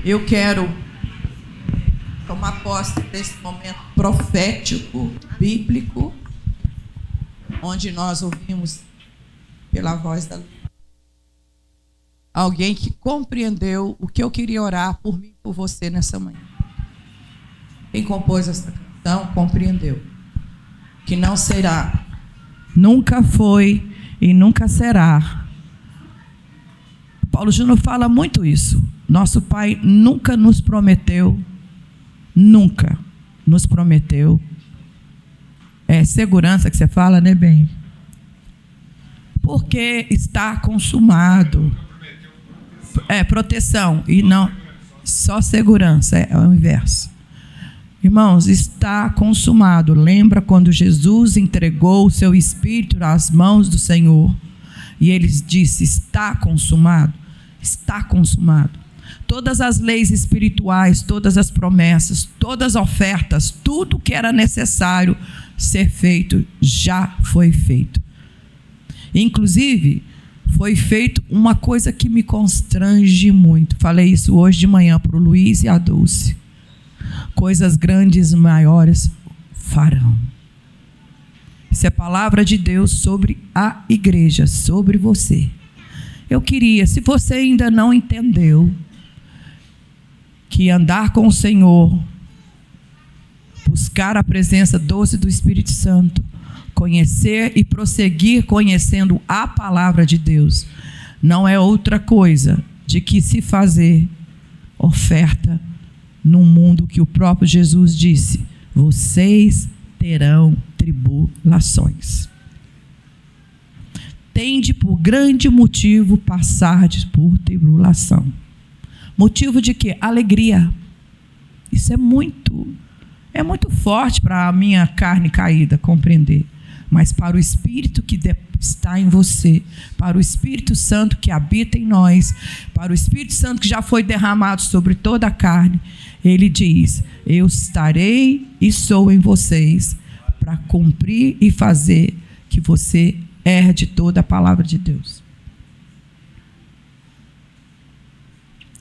Eu quero tomar posse desse momento profético, bíblico, onde nós ouvimos pela voz da alguém que compreendeu o que eu queria orar por mim e por você nessa manhã. Quem compôs essa canção compreendeu que não será, nunca foi e nunca será. Paulo Júnior fala muito isso. Nosso Pai nunca nos prometeu, nunca nos prometeu. É segurança que você fala, né, bem? Porque está consumado. É proteção e não só segurança, é o inverso. Irmãos, está consumado. Lembra quando Jesus entregou o seu espírito nas mãos do Senhor e ele disse: está consumado? Está consumado. Todas as leis espirituais, todas as promessas, todas as ofertas, tudo que era necessário ser feito já foi feito. Inclusive, foi feito uma coisa que me constrange muito. Falei isso hoje de manhã para o Luiz e a Dulce. Coisas grandes e maiores farão. Isso é palavra de Deus sobre a igreja, sobre você. Eu queria, se você ainda não entendeu, que andar com o Senhor, buscar a presença doce do Espírito Santo, conhecer e prosseguir conhecendo a palavra de Deus, não é outra coisa de que se fazer oferta num mundo que o próprio Jesus disse: vocês terão tribulações. Tende por grande motivo passardes por tribulação. Motivo de quê? Alegria. Isso é muito forte para a minha carne caída compreender. Mas para o Espírito que está em você, para o Espírito Santo que habita em nós, para o Espírito Santo que já foi derramado sobre toda a carne, ele diz: eu estarei e sou em vocês para cumprir e fazer que você herde toda a palavra de Deus.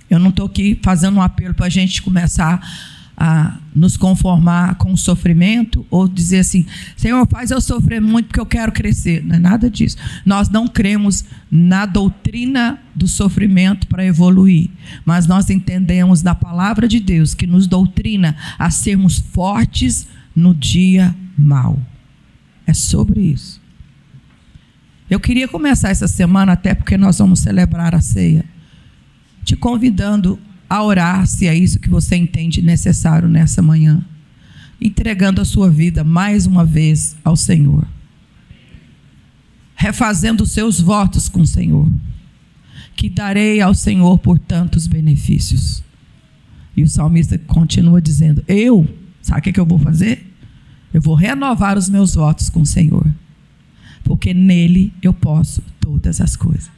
Eu não estou aqui fazendo um apelo para a gente começar a nos conformar com o sofrimento ou dizer assim: Senhor, faz eu sofrer muito porque eu quero crescer. Não é nada disso. Nós não cremos na doutrina do sofrimento para evoluir, mas nós entendemos da palavra de Deus que nos doutrina a sermos fortes no dia mau. É sobre isso. Eu queria começar essa semana, até porque nós vamos celebrar a ceia, te convidando a orar, se é isso que você entende necessário nessa manhã, entregando a sua vida mais uma vez ao Senhor, refazendo os seus votos com o Senhor, que darei ao Senhor por tantos benefícios. E o salmista continua dizendo: sabe o que eu vou fazer? Eu vou renovar os meus votos com o Senhor, porque nele eu posso todas as coisas.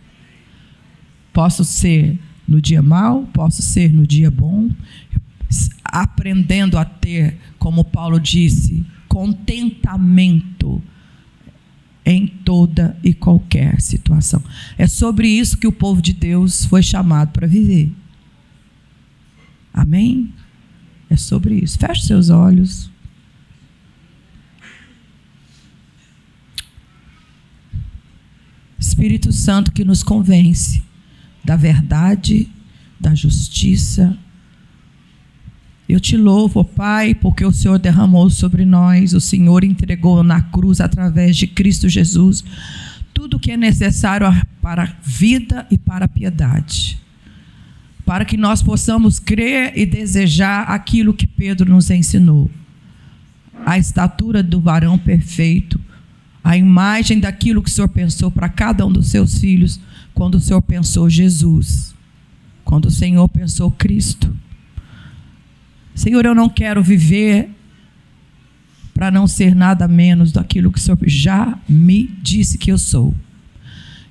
Posso ser no dia mau, posso ser no dia bom, aprendendo a ter, como Paulo disse, contentamento em toda e qualquer situação. É sobre isso que o povo de Deus foi chamado para viver. Amém? É sobre isso. Feche seus olhos. Espírito Santo que nos convence da verdade, da justiça. Eu te louvo, ó Pai, porque o Senhor derramou sobre nós, o Senhor entregou na cruz, através de Cristo Jesus, tudo o que é necessário para a vida e para a piedade, para que nós possamos crer e desejar aquilo que Pedro nos ensinou: a estatura do varão perfeito, a imagem daquilo que o Senhor pensou para cada um dos seus filhos, quando o Senhor pensou Jesus, quando o Senhor pensou Cristo. Senhor, eu não quero viver para não ser nada menos daquilo que o Senhor já me disse que eu sou.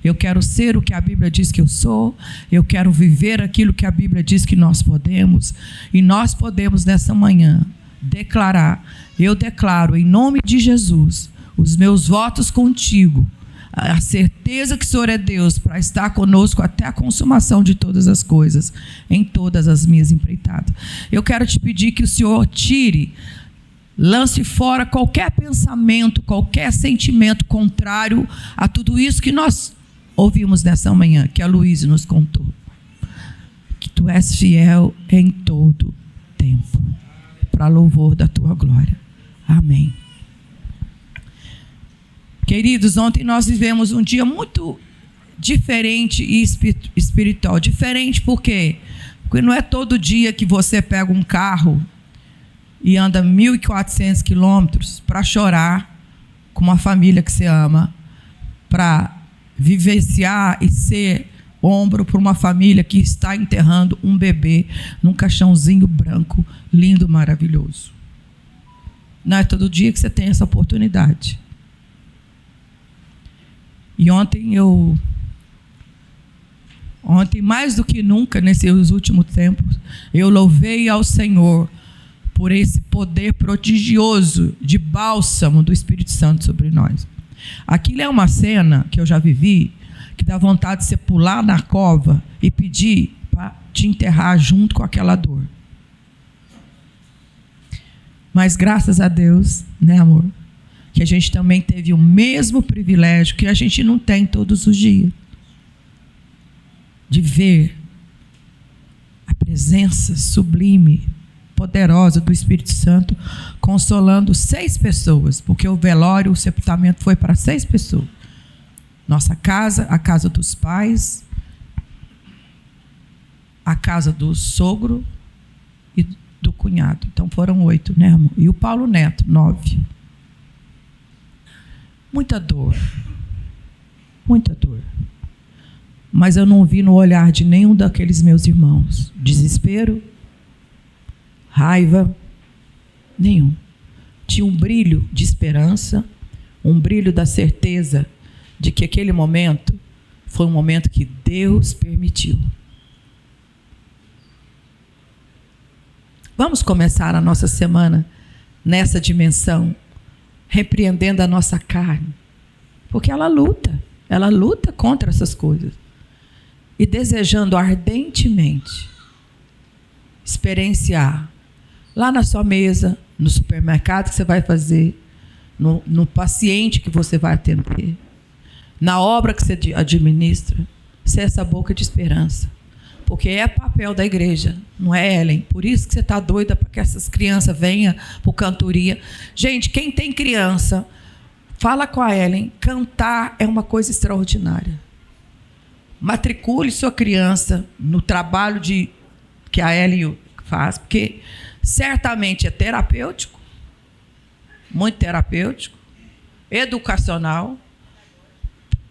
Eu quero ser o que a Bíblia diz que eu sou, eu quero viver aquilo que a Bíblia diz que nós podemos, e nós podemos nessa manhã declarar: eu declaro em nome de Jesus os meus votos contigo, a certeza que o Senhor é Deus para estar conosco até a consumação de todas as coisas, em todas as minhas empreitadas. Eu quero te pedir que o Senhor tire, lance fora qualquer pensamento, qualquer sentimento contrário a tudo isso que nós ouvimos nessa manhã, que a Luísa nos contou. Que tu és fiel em todo tempo, para louvor da tua glória. Amém. Queridos, ontem nós vivemos um dia muito diferente e espiritual. Diferente por quê? Porque não é todo dia que você pega um carro e anda 1.400 quilômetros para chorar com uma família que você ama, para vivenciar e ser ombro para uma família que está enterrando um bebê num caixãozinho branco, lindo, maravilhoso. Não é todo dia que você tem essa oportunidade. E ontem, mais do que nunca, nesses últimos tempos, eu louvei ao Senhor por esse poder prodigioso de bálsamo do Espírito Santo sobre nós. Aquilo é uma cena que eu já vivi, que dá vontade de você pular na cova e pedir para te enterrar junto com aquela dor. Mas graças a Deus, né, amor? Que a gente também teve o mesmo privilégio que a gente não tem todos os dias, de ver a presença sublime, poderosa do Espírito Santo consolando 6 pessoas, porque o velório, o sepultamento foi para 6 pessoas. Nossa casa, a casa dos pais, a casa do sogro e do cunhado. Então foram 8, né, amor? E o Paulo Neto, 9. Muita dor. Muita dor. Mas eu não vi no olhar de nenhum daqueles meus irmãos desespero, raiva, nenhum. Tinha um brilho de esperança, um brilho da certeza de que aquele momento foi um momento que Deus permitiu. Vamos começar a nossa semana nessa dimensão, repreendendo a nossa carne, porque ela luta contra essas coisas, e desejando ardentemente experienciar lá na sua mesa, no supermercado que você vai fazer, no paciente que você vai atender, na obra que você administra, ser essa boca de esperança. Porque é papel da igreja, não é, Ellen? Por isso que você está doida para que essas crianças venham para cantoria. Gente, quem tem criança, fala com a Ellen, cantar é uma coisa extraordinária. Matricule sua criança no trabalho que a Ellen faz, porque certamente é terapêutico, muito terapêutico, educacional,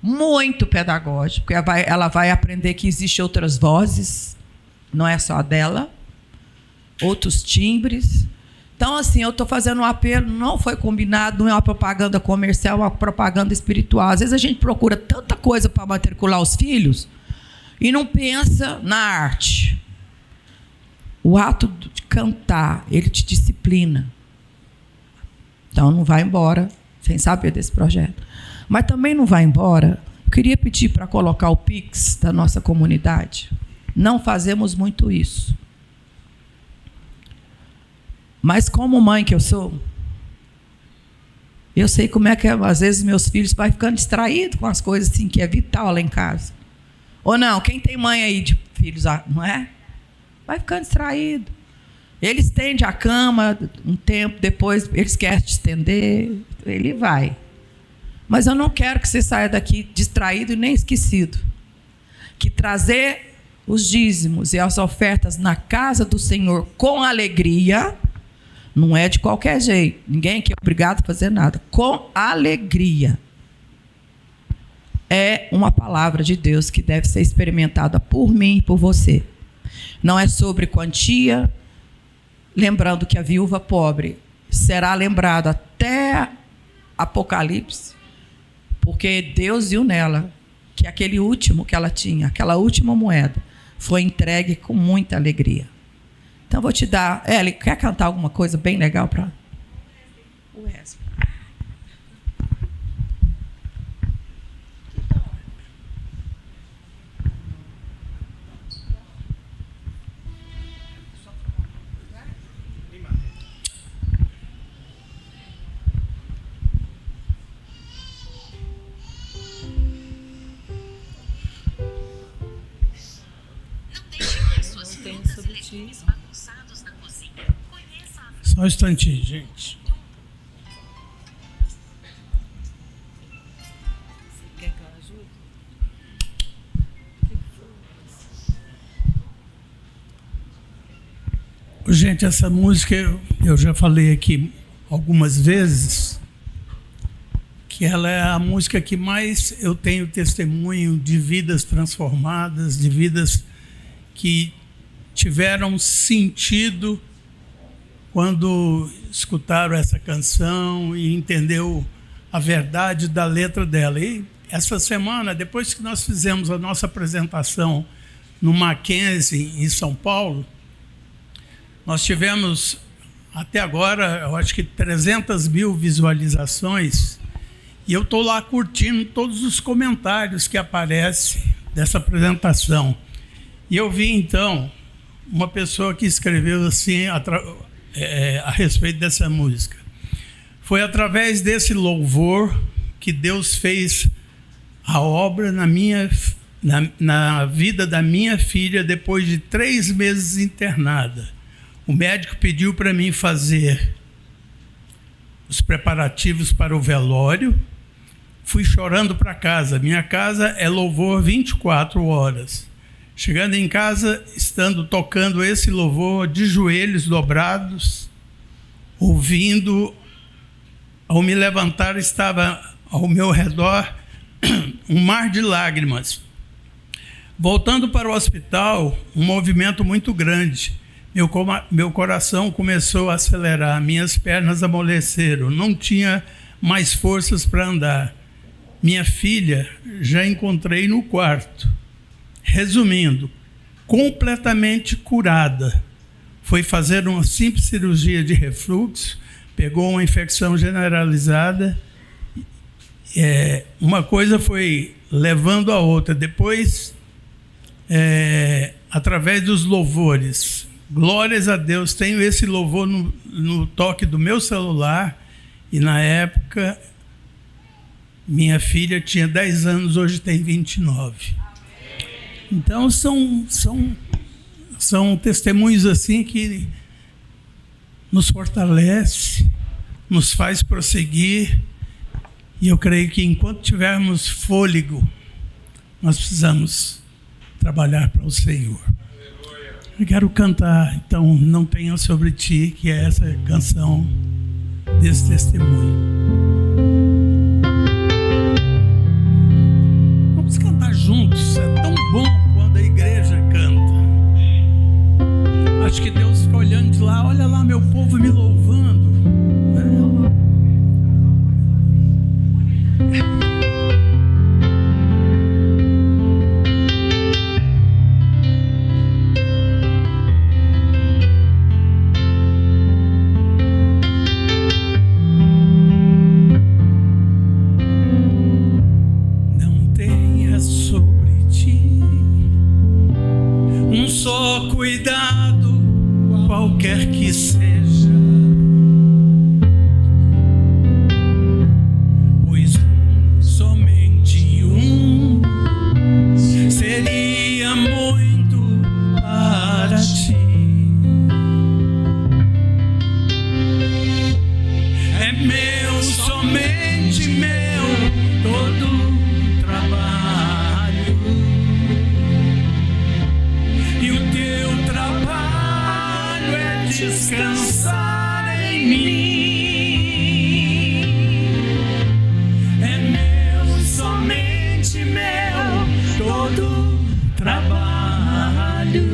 muito pedagógico, porque ela vai aprender que existem outras vozes, não é só a dela, outros timbres. Então, assim, eu estou fazendo um apelo, não foi combinado, não é uma propaganda comercial, é uma propaganda espiritual. Às vezes a gente procura tanta coisa para matricular os filhos e não pensa na arte. O ato de cantar, ele te disciplina. Então, não vai embora sem saber desse projeto. Mas também não vai embora. Eu queria pedir para colocar o Pix da nossa comunidade. Não fazemos muito isso. Mas como mãe que eu sou, eu sei como é que às vezes meus filhos vão ficando distraídos com as coisas assim, que é vital lá em casa. Ou não, quem tem mãe aí de filhos, não é? Vai ficando distraído. Ele estende a cama um tempo, depois eles querem te estender, ele vai. Mas eu não quero que você saia daqui distraído e nem esquecido. Que trazer os dízimos e as ofertas na casa do Senhor com alegria não é de qualquer jeito. Ninguém aqui é obrigado a fazer nada. Com alegria. É uma palavra de Deus que deve ser experimentada por mim e por você. Não é sobre quantia. Lembrando que a viúva pobre será lembrada até Apocalipse. Porque Deus viu nela que aquele último que ela tinha, aquela última moeda, foi entregue com muita alegria. Então, vou te dar... Eli, quer cantar alguma coisa bem legal para... O Wesley. instantinho. Só um instantinho, gente. Você quer que eu ajude? Gente, essa música eu já falei aqui algumas vezes, que ela é a música que mais eu tenho testemunho de vidas transformadas, de vidas que tiveram sentido quando escutaram essa canção e entendeu a verdade da letra dela. E essa semana, depois que nós fizemos a nossa apresentação no Mackenzie, em São Paulo, nós tivemos, até agora, eu acho que 300 mil visualizações, e eu estou lá curtindo todos os comentários que aparecem dessa apresentação. E eu vi, então, uma pessoa que escreveu assim a respeito dessa música. Foi através desse louvor que Deus fez a obra na vida da minha filha depois de 3 meses internada. O médico pediu para mim fazer os preparativos para o velório. Fui chorando para casa. Minha casa é louvor 24 horas. Chegando em casa, estando tocando esse louvor de joelhos dobrados, ouvindo, ao me levantar estava ao meu redor um mar de lágrimas. Voltando para o hospital, um movimento muito grande. Meu coração começou a acelerar, minhas pernas amoleceram, não tinha mais forças para andar. Minha filha já encontrei no quarto. Resumindo, completamente curada. Foi fazer uma simples cirurgia de refluxo, pegou uma infecção generalizada. Uma coisa foi levando a outra. Depois, através dos louvores, glórias a Deus, tenho esse louvor no toque do meu celular, e na época minha filha tinha 10 anos, hoje tem 29. Então são testemunhos assim que nos fortalece, nos faz prosseguir, e eu creio que enquanto tivermos fôlego, nós precisamos trabalhar para o Senhor. Eu quero cantar, então, Não Tenha Sobre Ti, que é essa canção desse testemunho. Vamos cantar juntos, é tão bom quando a igreja canta. Acho que Deus fica olhando de lá, olha lá meu povo me louvando. Cuidado, qualquer que seja, pois somente um seria muito para ti. É meu, somente meu, todo trabalho. E o teu trabalho é descansar em mim. É meu, somente meu, todo trabalho.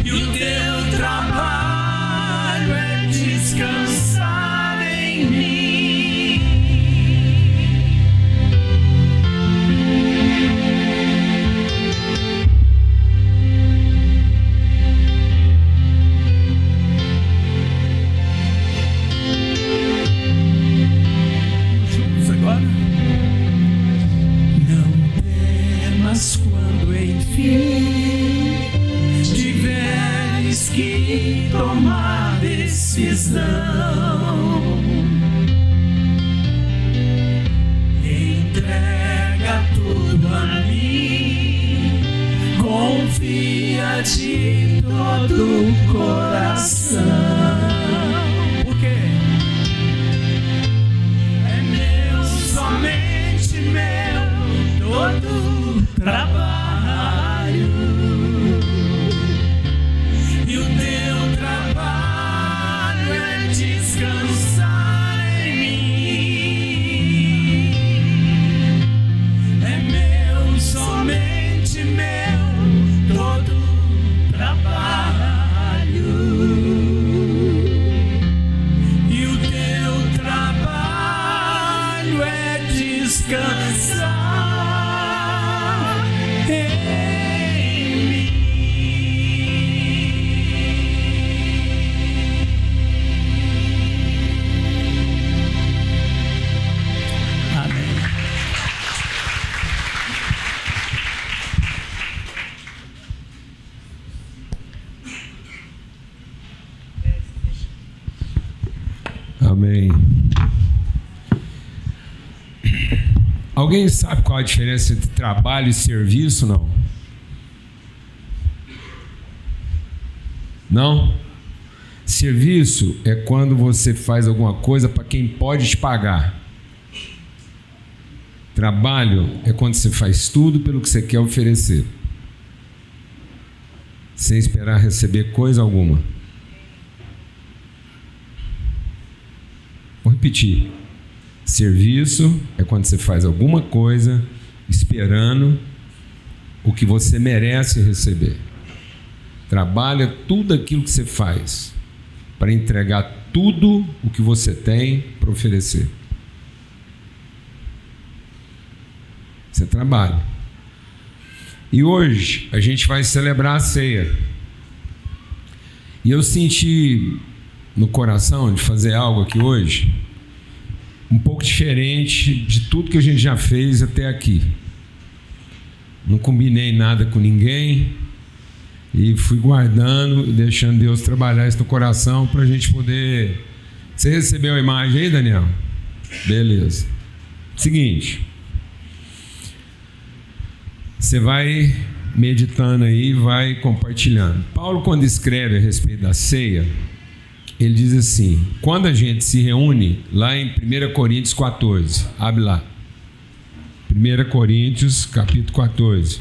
E o teu trabalho é descansar em mim. Quando enfim tiveres que tomar decisão, entrega tudo a mim, confia. confia de todo o coração. Por quê? É meu, somente meu, todo trabalho. E o teu trabalho é descansar em mim. É meu, somente meu, todo trabalho. E o teu trabalho é descansar em mim. Amém. Amém. Alguém sabe qual a diferença entre trabalho e serviço, não? Não? Serviço é quando você faz alguma coisa para quem pode te pagar. Trabalho é quando você faz tudo pelo que você quer oferecer, sem esperar receber coisa alguma. Vou repetir. Serviço é quando você faz alguma coisa esperando o que você merece receber. Trabalho é tudo aquilo que você faz para entregar tudo o que você tem para oferecer. Você trabalha. E hoje a gente vai celebrar a ceia. E eu senti no coração de fazer algo aqui hoje um pouco diferente de tudo que a gente já fez até aqui. Não combinei nada com ninguém e fui guardando e deixando Deus trabalhar isso no coração para a gente poder... Você recebeu a imagem aí, Daniel? Beleza. Seguinte, você vai meditando aí, vai compartilhando. Paulo, quando escreve a respeito da ceia, ele diz assim: quando a gente se reúne, lá em 1 Coríntios 14, abre lá, 1 Coríntios capítulo 14.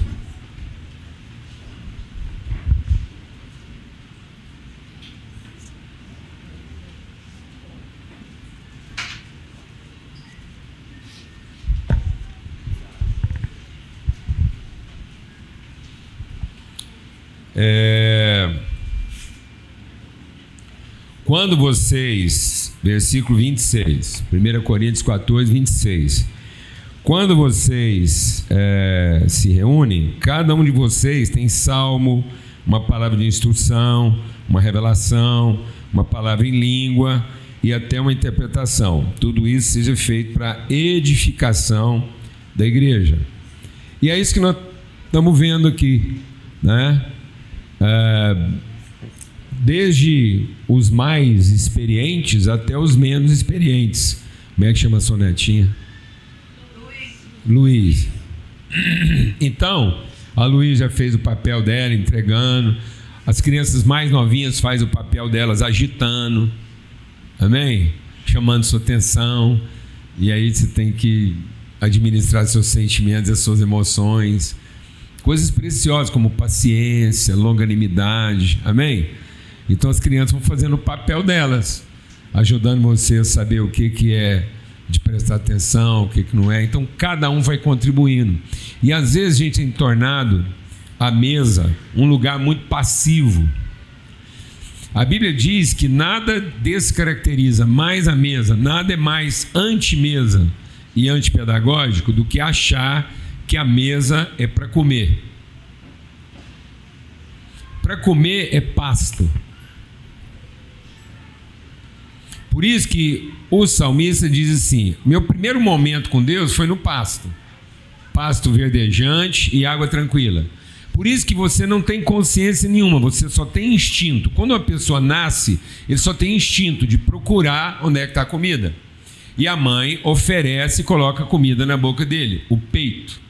Quando vocês, versículo 26, 1 Coríntios 14, 26, quando vocês se reúnem, cada um de vocês tem salmo, uma palavra de instrução, uma revelação, uma palavra em língua e até uma interpretação. Tudo isso seja feito para edificação da igreja. E é isso que nós estamos vendo aqui, né? Desde os mais experientes até os menos experientes. Como é que chama a sua netinha? Luiz. Então, a Luiz já fez o papel dela entregando. As crianças mais novinhas fazem o papel delas agitando. Amém? Chamando sua atenção. E aí você tem que administrar seus sentimentos e as suas emoções. Coisas preciosas como paciência, longanimidade. Amém? Então as crianças vão fazendo o papel delas, ajudando você a saber o que é de prestar atenção, o que não é. Então cada um vai contribuindo. E às vezes a gente tem tornado a mesa um lugar muito passivo. A Bíblia diz que nada descaracteriza mais a mesa, nada é mais anti-mesa e antipedagógico do que achar que a mesa é para comer. Para comer é pasto. Por isso que o salmista diz assim: meu primeiro momento com Deus foi no pasto. Pasto verdejante e água tranquila. Por isso que você não tem consciência nenhuma, você só tem instinto. Quando uma pessoa nasce, ele só tem instinto de procurar onde é que está a comida. E a mãe oferece e coloca a comida na boca dele, o peito.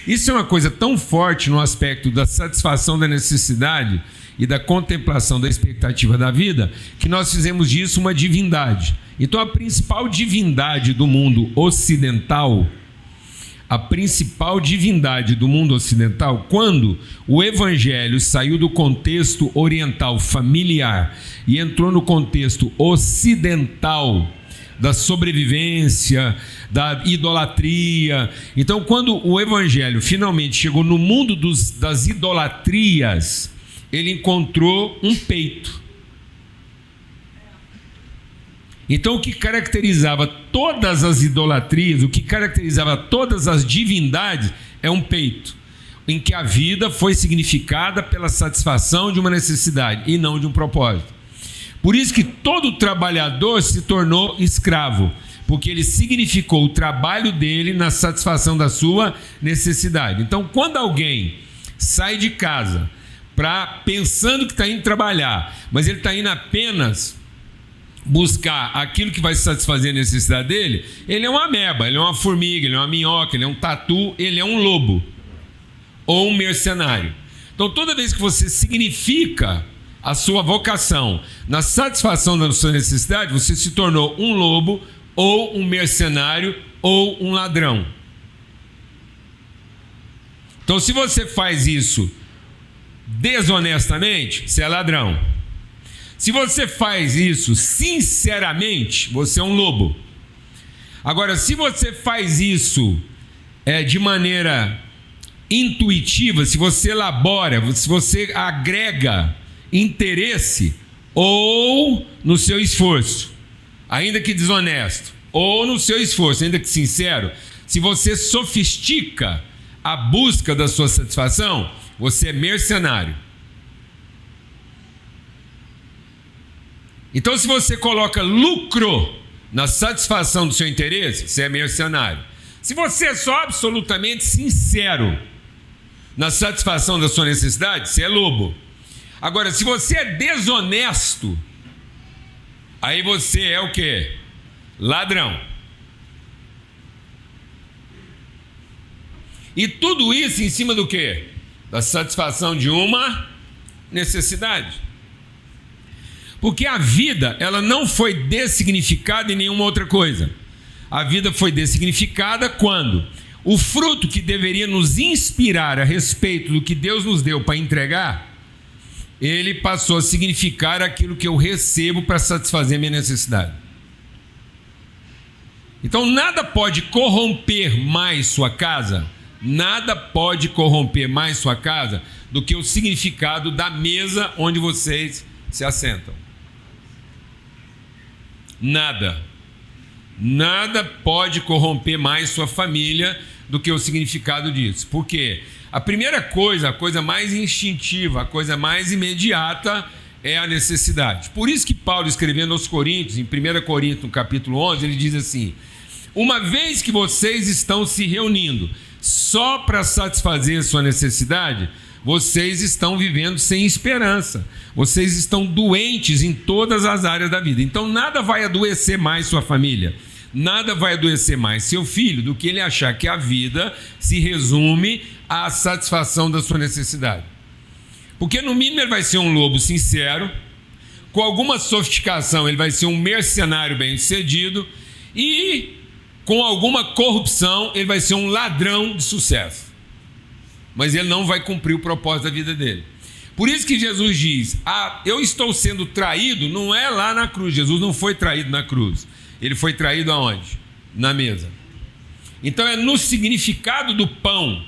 Isso é uma coisa tão forte no aspecto da satisfação da necessidade e da contemplação da expectativa da vida, que nós fizemos disso uma divindade. Então a principal divindade do mundo ocidental, quando o evangelho saiu do contexto oriental familiar e entrou no contexto ocidental da sobrevivência, da idolatria. Então, quando o evangelho finalmente chegou no mundo das idolatrias, ele encontrou um peito. Então, o que caracterizava todas as idolatrias, o que caracterizava todas as divindades, é um peito, em que a vida foi significada pela satisfação de uma necessidade e não de um propósito. Por isso que todo trabalhador se tornou escravo, porque ele significou o trabalho dele na satisfação da sua necessidade. Então, quando alguém sai de casa pensando que está indo trabalhar, mas ele está indo apenas buscar aquilo que vai satisfazer a necessidade dele, ele é uma ameba, ele é uma formiga, ele é uma minhoca, ele é um tatu, ele é um lobo ou um mercenário. Então, toda vez que você significa a sua vocação na satisfação da sua necessidade, você se tornou um lobo ou um mercenário ou um ladrão. Então, se você faz isso desonestamente, você é ladrão. Se você faz isso sinceramente, você é um lobo. Agora, se você faz isso de maneira intuitiva, se você elabora, se você agrega interesse ou no seu esforço, ainda que desonesto, ou no seu esforço, ainda que sincero, se você sofistica a busca da sua satisfação, você é mercenário. Então, se você coloca lucro na satisfação do seu interesse, você é mercenário. Se você é só absolutamente sincero na satisfação da sua necessidade, você é lobo. Agora, se você é desonesto, aí você é o quê? Ladrão. E tudo isso em cima do quê? Da satisfação de uma necessidade. Porque a vida, ela não foi dessignificada em nenhuma outra coisa. A vida foi dessignificada quando o fruto que deveria nos inspirar a respeito do que Deus nos deu para entregar, ele passou a significar aquilo que eu recebo para satisfazer minha necessidade. Então nada pode corromper mais sua casa, do que o significado da mesa onde vocês se assentam. Nada pode corromper mais sua família do que o significado disso. Por quê? A primeira coisa, a coisa mais instintiva, a coisa mais imediata é a necessidade. Por isso que Paulo, escrevendo aos Coríntios, em 1 Coríntios, no capítulo 11, ele diz assim: uma vez que vocês estão se reunindo só para satisfazer sua necessidade, vocês estão vivendo sem esperança. Vocês estão doentes em todas as áreas da vida. Então nada vai adoecer mais sua família. Nada vai adoecer mais seu filho do que ele achar que a vida se resume à satisfação da sua necessidade. Porque no mínimo ele vai ser um lobo sincero, com alguma sofisticação ele vai ser um mercenário bem-sucedido e com alguma corrupção ele vai ser um ladrão de sucesso. Mas ele não vai cumprir o propósito da vida dele. Por isso que Jesus diz: eu estou sendo traído, não é lá na cruz. Jesus não foi traído na cruz. Ele foi traído aonde? Na mesa. Então é no significado do pão.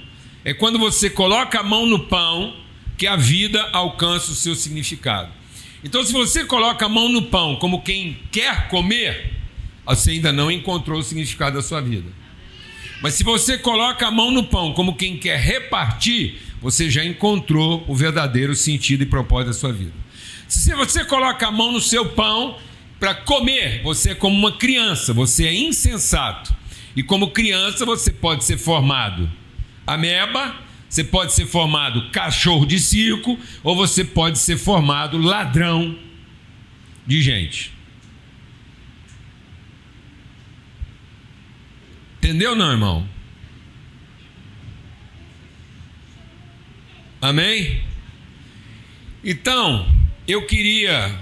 É quando você coloca a mão no pão que a vida alcança o seu significado. Então, se você coloca a mão no pão como quem quer comer, você ainda não encontrou o significado da sua vida. Mas se você coloca a mão no pão como quem quer repartir, você já encontrou o verdadeiro sentido e propósito da sua vida. Se você coloca a mão no seu pão para comer, você é como uma criança, você é insensato. E como criança você pode ser formado ameba, você pode ser formado cachorro de circo, ou você pode ser formado ladrão de gente. Entendeu, não, irmão? Amém? Então, eu queria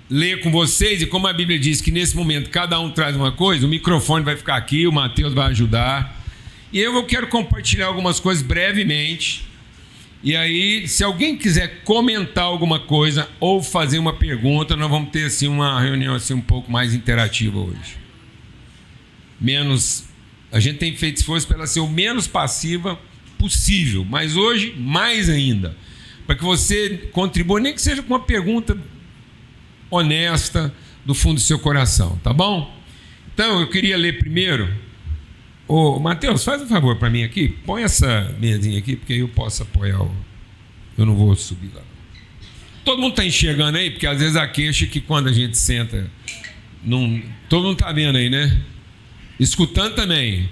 ler com vocês, e como a Bíblia diz que nesse momento cada um traz uma coisa, o microfone vai ficar aqui, o Mateus vai ajudar, e eu quero compartilhar algumas coisas brevemente, e aí se alguém quiser comentar alguma coisa ou fazer uma pergunta, nós vamos ter assim uma reunião assim um pouco mais interativa hoje. A gente tem feito esforço para ela ser o menos passiva possível, mas hoje mais ainda, para que você contribua, nem que seja com uma pergunta honesta do fundo do seu coração, tá bom? Então eu queria ler primeiro. Ô Mateus, faz um favor para mim aqui, põe essa mesinha aqui, porque aí eu posso apoiar eu não vou subir lá. Todo mundo está enxergando aí, porque às vezes a queixa é que quando a gente senta, todo mundo está vendo aí, né? Escutando também.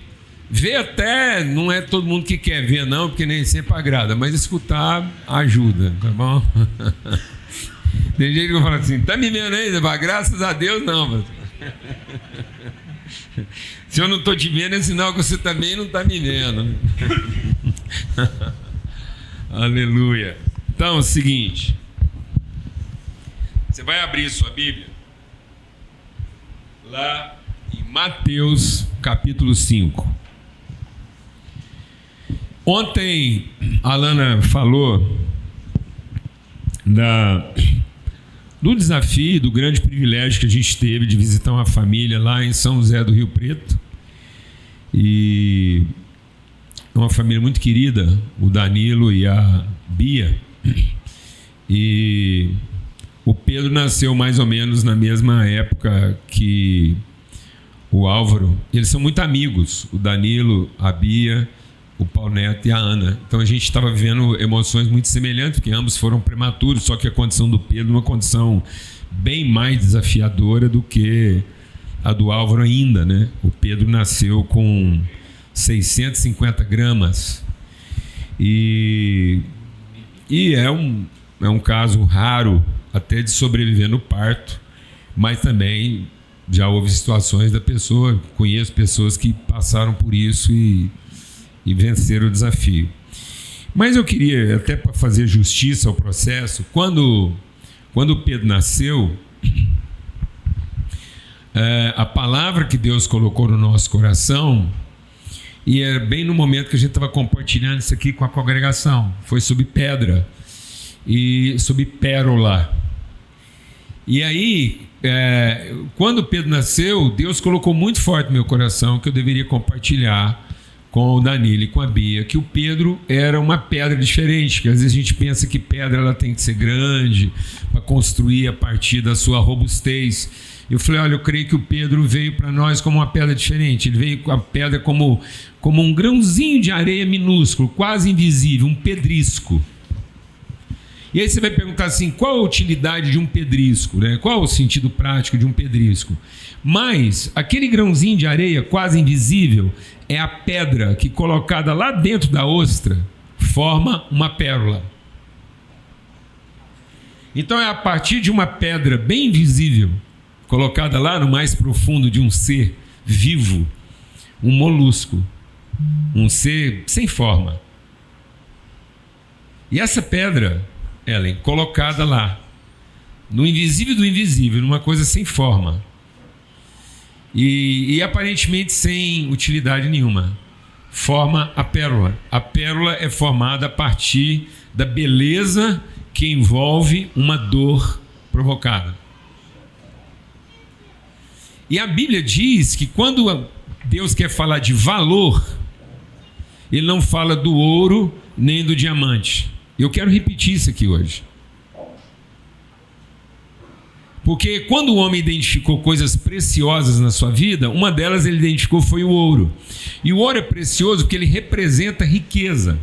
Ver até não é todo mundo que quer ver não, porque nem sempre agrada, mas escutar ajuda, tá bom? Tem gente que eu falo assim, tá me vendo aí? Graças a Deus não, mas... Se eu não estou te vendo, é sinal que você também não está me vendo. Aleluia. Então é o seguinte, você vai abrir sua Bíblia lá em Mateus capítulo 5. Ontem a Alana falou do desafio, do grande privilégio que a gente teve de visitar uma família lá em São José do Rio Preto. E é uma família muito querida, o Danilo e a Bia. E o Pedro nasceu mais ou menos na mesma época que o Álvaro. Eles são muito amigos, o Danilo, a Bia, o Paulo Neto e a Ana. Então a gente estava vivendo emoções muito semelhantes, porque ambos foram prematuros, só que a condição do Pedro é uma condição bem mais desafiadora do que a do Álvaro ainda, né? O Pedro nasceu com 650 gramas e é um caso raro até de sobreviver no parto, mas também já houve situações da pessoa, conheço pessoas que passaram por isso e venceram o desafio. Mas eu queria, até para fazer justiça ao processo, quando o Pedro nasceu, a palavra que Deus colocou no nosso coração, e é bem no momento que a gente estava compartilhando isso aqui com a congregação, foi sobre pedra e sobre pérola. E aí, quando Pedro nasceu, Deus colocou muito forte no meu coração que eu deveria compartilhar com o Danilo e com a Bia, que o Pedro era uma pedra diferente, que às vezes a gente pensa que pedra ela tem que ser grande para construir a partir da sua robustez. Eu falei, olha, eu creio que o Pedro veio para nós como uma pedra diferente, ele veio com a pedra como um grãozinho de areia minúsculo, quase invisível, um pedrisco. E aí você vai perguntar assim, qual a utilidade de um pedrisco, né? Qual o sentido prático de um pedrisco? Mas aquele grãozinho de areia quase invisível é a pedra que, colocada lá dentro da ostra, forma uma pérola. Então é a partir de uma pedra bem invisível, colocada lá no mais profundo de um ser vivo, um molusco, um ser sem forma. E essa pedra, Ellen, colocada lá, no invisível do invisível, numa coisa sem forma, e aparentemente sem utilidade nenhuma, forma a pérola. A pérola é formada a partir da beleza que envolve uma dor provocada. E a Bíblia diz que quando Deus quer falar de valor, Ele não fala do ouro nem do diamante. Eu quero repetir isso aqui hoje. Porque quando o homem identificou coisas preciosas na sua vida, uma delas ele identificou foi o ouro. E o ouro é precioso porque ele representa riqueza.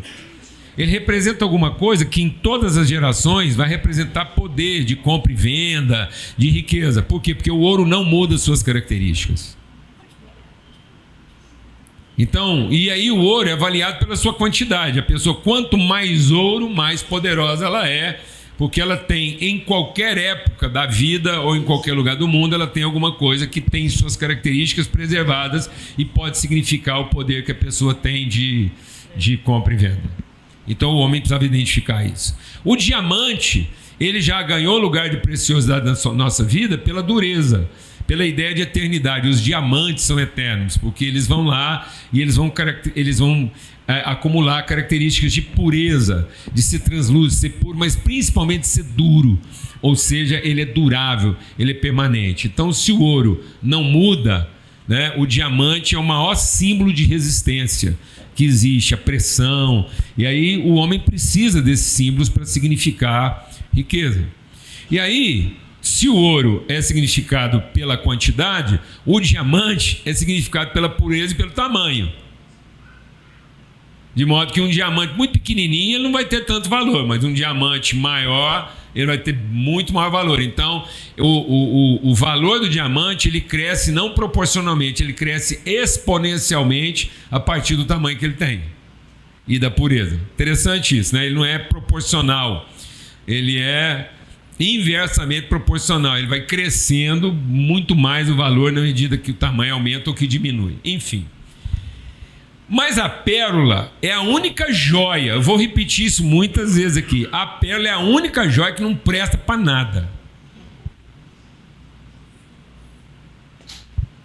Ele representa alguma coisa que em todas as gerações vai representar poder de compra e venda, de riqueza. Por quê? Porque o ouro não muda suas características. Então, e aí o ouro é avaliado pela sua quantidade. A pessoa, quanto mais ouro, mais poderosa ela é, porque ela tem, em qualquer época da vida ou em qualquer lugar do mundo, ela tem alguma coisa que tem suas características preservadas e pode significar o poder que a pessoa tem de compra e venda. Então o homem precisava identificar isso. O diamante, ele já ganhou lugar de preciosidade na nossa vida pela dureza, pela ideia de eternidade. Os diamantes são eternos, porque eles vão lá e eles vão acumular características de pureza, de ser translúcido, de ser puro, mas principalmente de ser duro. Ou seja, ele é durável, ele é permanente. Então, se o ouro não muda, né, o diamante é o maior símbolo de resistência que existe, a pressão. E aí o homem precisa desses símbolos para significar riqueza. E aí, se o ouro é significado pela quantidade, o diamante é significado pela pureza e pelo tamanho. De modo que um diamante muito pequenininho ele não vai ter tanto valor, mas um diamante maior ele vai ter muito maior valor. Então, o valor do diamante ele cresce não proporcionalmente, ele cresce exponencialmente a partir do tamanho que ele tem e da pureza. Interessante isso, né? Ele não é proporcional, ele é inversamente proporcional. Ele vai crescendo muito mais o valor na medida que o tamanho aumenta ou que diminui. Enfim. Mas a pérola é a única joia, eu vou repetir isso muitas vezes aqui, a pérola é a única joia que não presta para nada.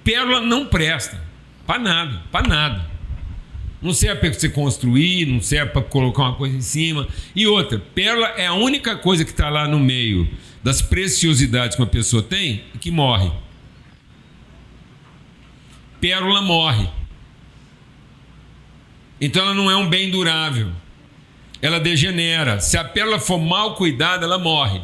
Pérola não presta para nada, para nada. Não serve para você construir, não serve para colocar uma coisa em cima. E outra, pérola é a única coisa que está lá no meio das preciosidades que uma pessoa tem e que morre. Pérola morre. Então ela não é um bem durável, ela degenera. Se a pérola for mal cuidada, ela morre,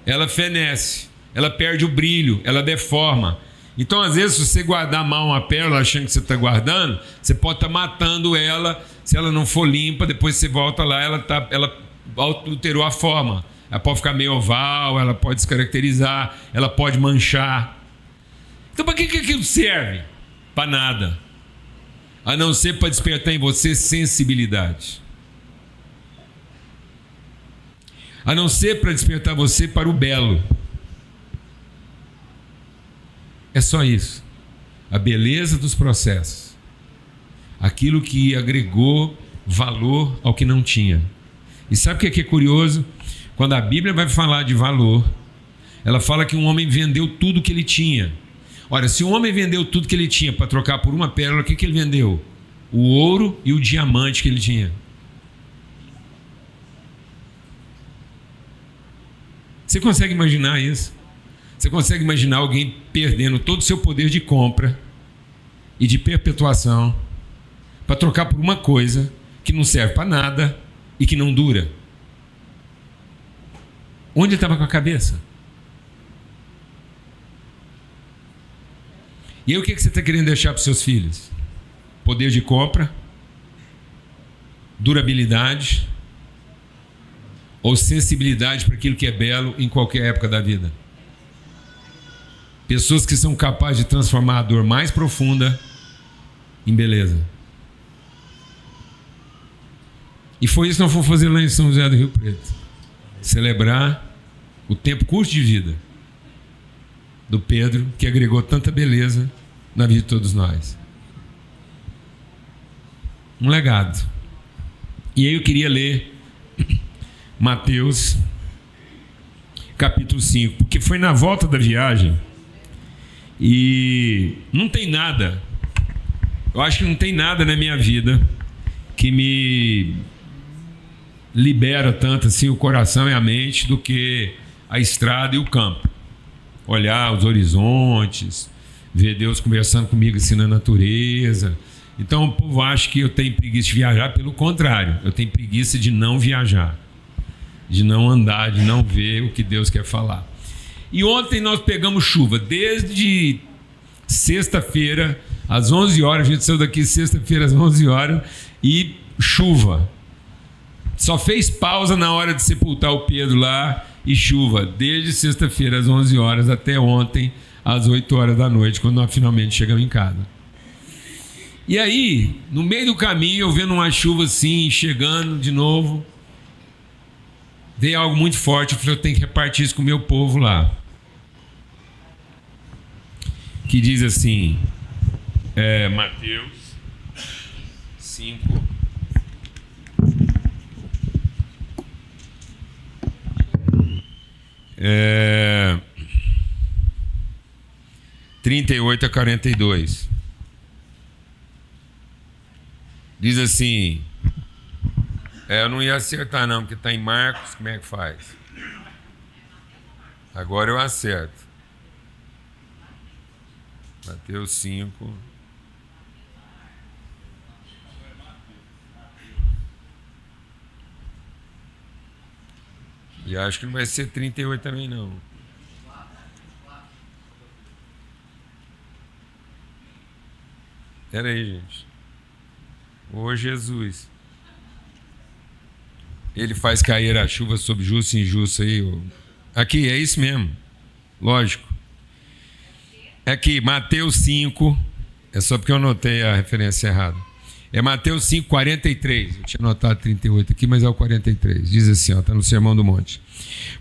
ela fenece, ela perde o brilho, ela deforma. Então às vezes se você guardar mal uma pérola achando que você está guardando, você pode estar matando ela. Se ela não for limpa, depois você volta lá, ela alterou a forma, ela pode ficar meio oval, ela pode descaracterizar, ela pode manchar. Então para que aquilo serve? Para nada, a não ser para despertar em você sensibilidade, a não ser para despertar você para o belo. É só isso, a beleza dos processos, aquilo que agregou valor ao que não tinha. E sabe o que é curioso? Quando a Bíblia vai falar de valor, ela fala que um homem vendeu tudo que ele tinha. Olha, se um homem vendeu tudo que ele tinha para trocar por uma pérola, o que ele vendeu? O ouro e o diamante que ele tinha. Você consegue imaginar isso? Você consegue imaginar alguém perdendo todo o seu poder de compra e de perpetuação para trocar por uma coisa que não serve para nada e que não dura? Onde ele estava com a cabeça? E aí o que você está querendo deixar para os seus filhos? Poder de compra? Durabilidade? Ou sensibilidade para aquilo que é belo em qualquer época da vida? Pessoas que são capazes de transformar a dor mais profunda em beleza. E foi isso que nós fomos fazer lá em São José do Rio Preto. Celebrar o tempo curto de vida do Pedro, que agregou tanta beleza na vida de todos nós. Um legado. E aí eu queria ler Mateus capítulo 5, porque foi na volta da viagem e não tem nada, eu acho que não tem nada na minha vida que me libera tanto assim o coração e a mente do que a estrada e o campo. Olhar os horizontes, ver Deus conversando comigo assim na natureza. Então o povo acha que eu tenho preguiça de viajar. Pelo contrário, eu tenho preguiça de não viajar, de não andar, de não ver o que Deus quer falar. E ontem nós pegamos chuva, desde sexta-feira às 11 horas, a gente saiu daqui sexta-feira às 11 horas e chuva. Só fez pausa na hora de sepultar o Pedro lá e chuva, desde sexta-feira às 11 horas até ontem às 8 horas da noite, quando nós finalmente chegamos em casa. E aí, no meio do caminho, eu vendo uma chuva assim, chegando de novo, veio algo muito forte. Eu falei, eu tenho que repartir isso com o meu povo lá. Que diz assim, Mateus 5. 38 a 42. Diz assim, eu não ia acertar não, porque está em Marcos, como é que faz? Agora eu acerto. Mateus 5. E acho que não vai ser 38 também não. Espera aí, gente. Ô Jesus. Ele faz cair a chuva sobre justo e injusto aí. Aqui, é isso mesmo. Lógico. Aqui, Mateus 5. É só porque eu anotei a referência errada. É Mateus 5, 43. Eu tinha anotado 38 aqui, mas é o 43. Diz assim, está no Sermão do Monte.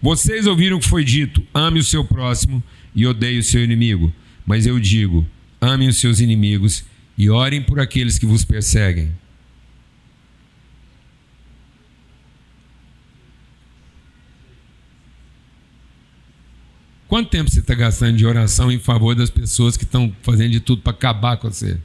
Vocês ouviram o que foi dito: ame o seu próximo e odeie o seu inimigo. Mas eu digo: amem os seus inimigos e orem por aqueles que vos perseguem. Quanto tempo você está gastando de oração em favor das pessoas que estão fazendo de tudo para acabar com você?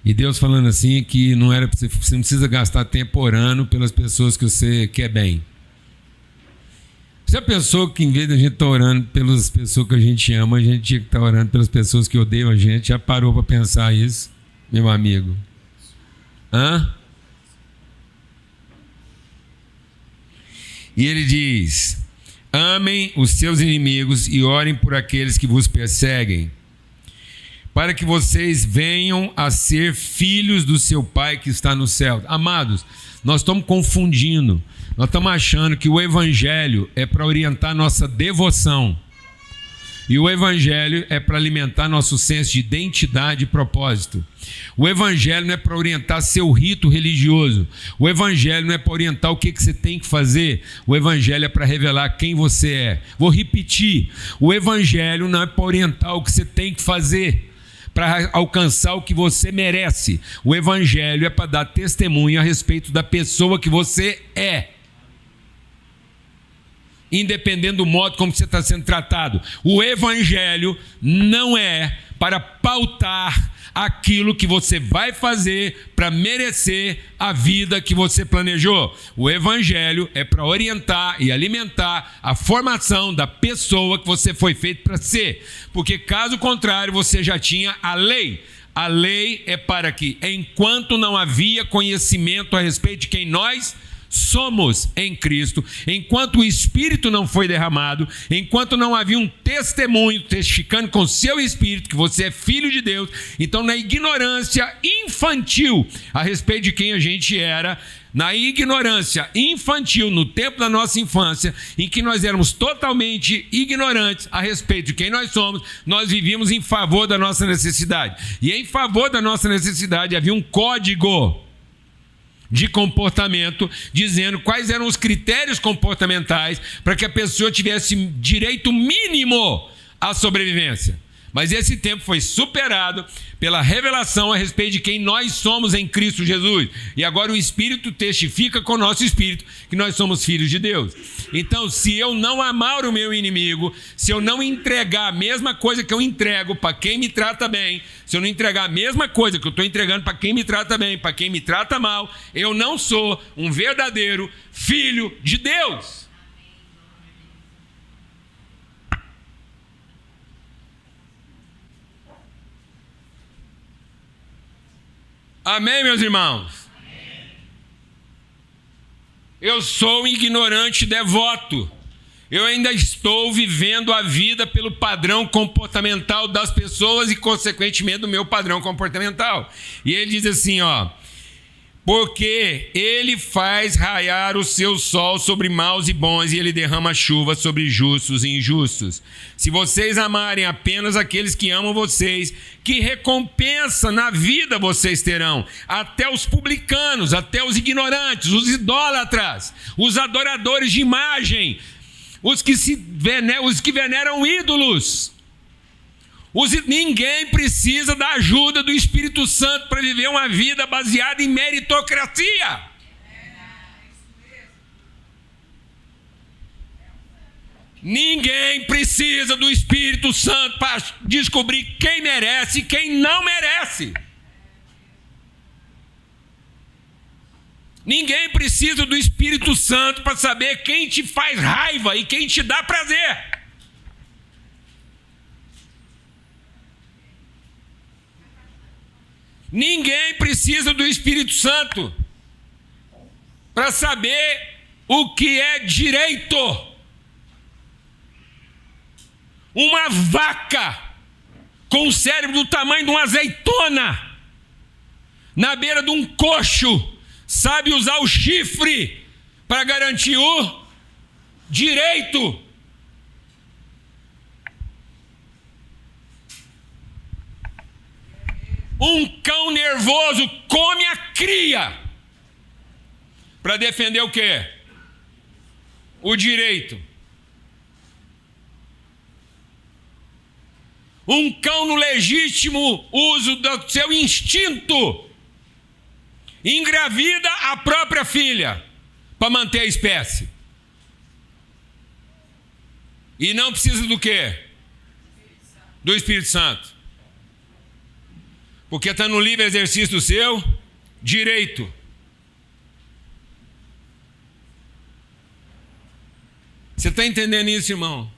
E Deus falando assim que não era pra você não precisa gastar tempo orando pelas pessoas que você quer bem. Você pensou que em vez de a gente estar orando pelas pessoas que a gente ama, a gente tinha que estar orando pelas pessoas que odeiam a gente? Já parou para pensar isso, meu amigo? E ele diz: amem os seus inimigos e orem por aqueles que vos perseguem, para que vocês venham a ser filhos do seu Pai que está no céu. Amados, nós estamos confundindo. Nós estamos achando que o Evangelho é para orientar nossa devoção. E o Evangelho é para alimentar nosso senso de identidade e propósito. O Evangelho não é para orientar seu rito religioso. O Evangelho não é para orientar o que você tem que fazer. O Evangelho é para revelar quem você é. Vou repetir. O Evangelho não é para orientar o que você tem que fazer, para alcançar o que você merece. O Evangelho é para dar testemunho a respeito da pessoa que você é, independente do modo como você está sendo tratado. O Evangelho não é para pautar aquilo que você vai fazer para merecer a vida que você planejou. O Evangelho é para orientar e alimentar a formação da pessoa que você foi feito para ser. Porque caso contrário, você já tinha a lei. A lei é para que, enquanto não havia conhecimento a respeito de quem nós somos em Cristo, enquanto o Espírito não foi derramado, enquanto não havia um testemunho testificando com seu Espírito que você é filho de Deus, então na ignorância infantil a respeito de quem a gente era, na ignorância infantil, no tempo da nossa infância, em que nós éramos totalmente ignorantes a respeito de quem nós somos, nós vivíamos em favor da nossa necessidade. E em favor da nossa necessidade havia um código de comportamento, dizendo quais eram os critérios comportamentais para que a pessoa tivesse direito mínimo à sobrevivência. Mas esse tempo foi superado pela revelação a respeito de quem nós somos em Cristo Jesus. E agora o Espírito testifica com o nosso Espírito que nós somos filhos de Deus. Então, se eu não amar o meu inimigo, se eu não entregar a mesma coisa que eu entrego para quem me trata bem, se eu não entregar a mesma coisa que eu estou entregando para quem me trata bem, para quem me trata mal, eu não sou um verdadeiro filho de Deus. Amém, meus irmãos? Amém. Eu sou um ignorante devoto. Eu ainda estou vivendo a vida pelo padrão comportamental das pessoas e, consequentemente, do meu padrão comportamental. E ele diz assim, porque ele faz raiar o seu sol sobre maus e bons e ele derrama chuva sobre justos e injustos. Se vocês amarem apenas aqueles que amam vocês, que recompensa na vida vocês terão? Até os publicanos, até os ignorantes, os idólatras, os adoradores de imagem, os que veneram ídolos, Ninguém precisa da ajuda do Espírito Santo para viver uma vida baseada em meritocracia. Ninguém precisa do Espírito Santo para descobrir quem merece e quem não merece. Ninguém precisa do Espírito Santo para saber quem te faz raiva e quem te dá prazer. Ninguém precisa do Espírito Santo para saber o que é direito. Uma vaca com o cérebro do tamanho de uma azeitona na beira de um coxo sabe usar o chifre para garantir o direito. Um cão nervoso come a cria para defender o quê? O direito. Um cão no legítimo uso do seu instinto engravida a própria filha para manter a espécie. E não precisa do quê? Do Espírito Santo. Porque está no livre exercício do seu direito. Você está entendendo isso, irmão?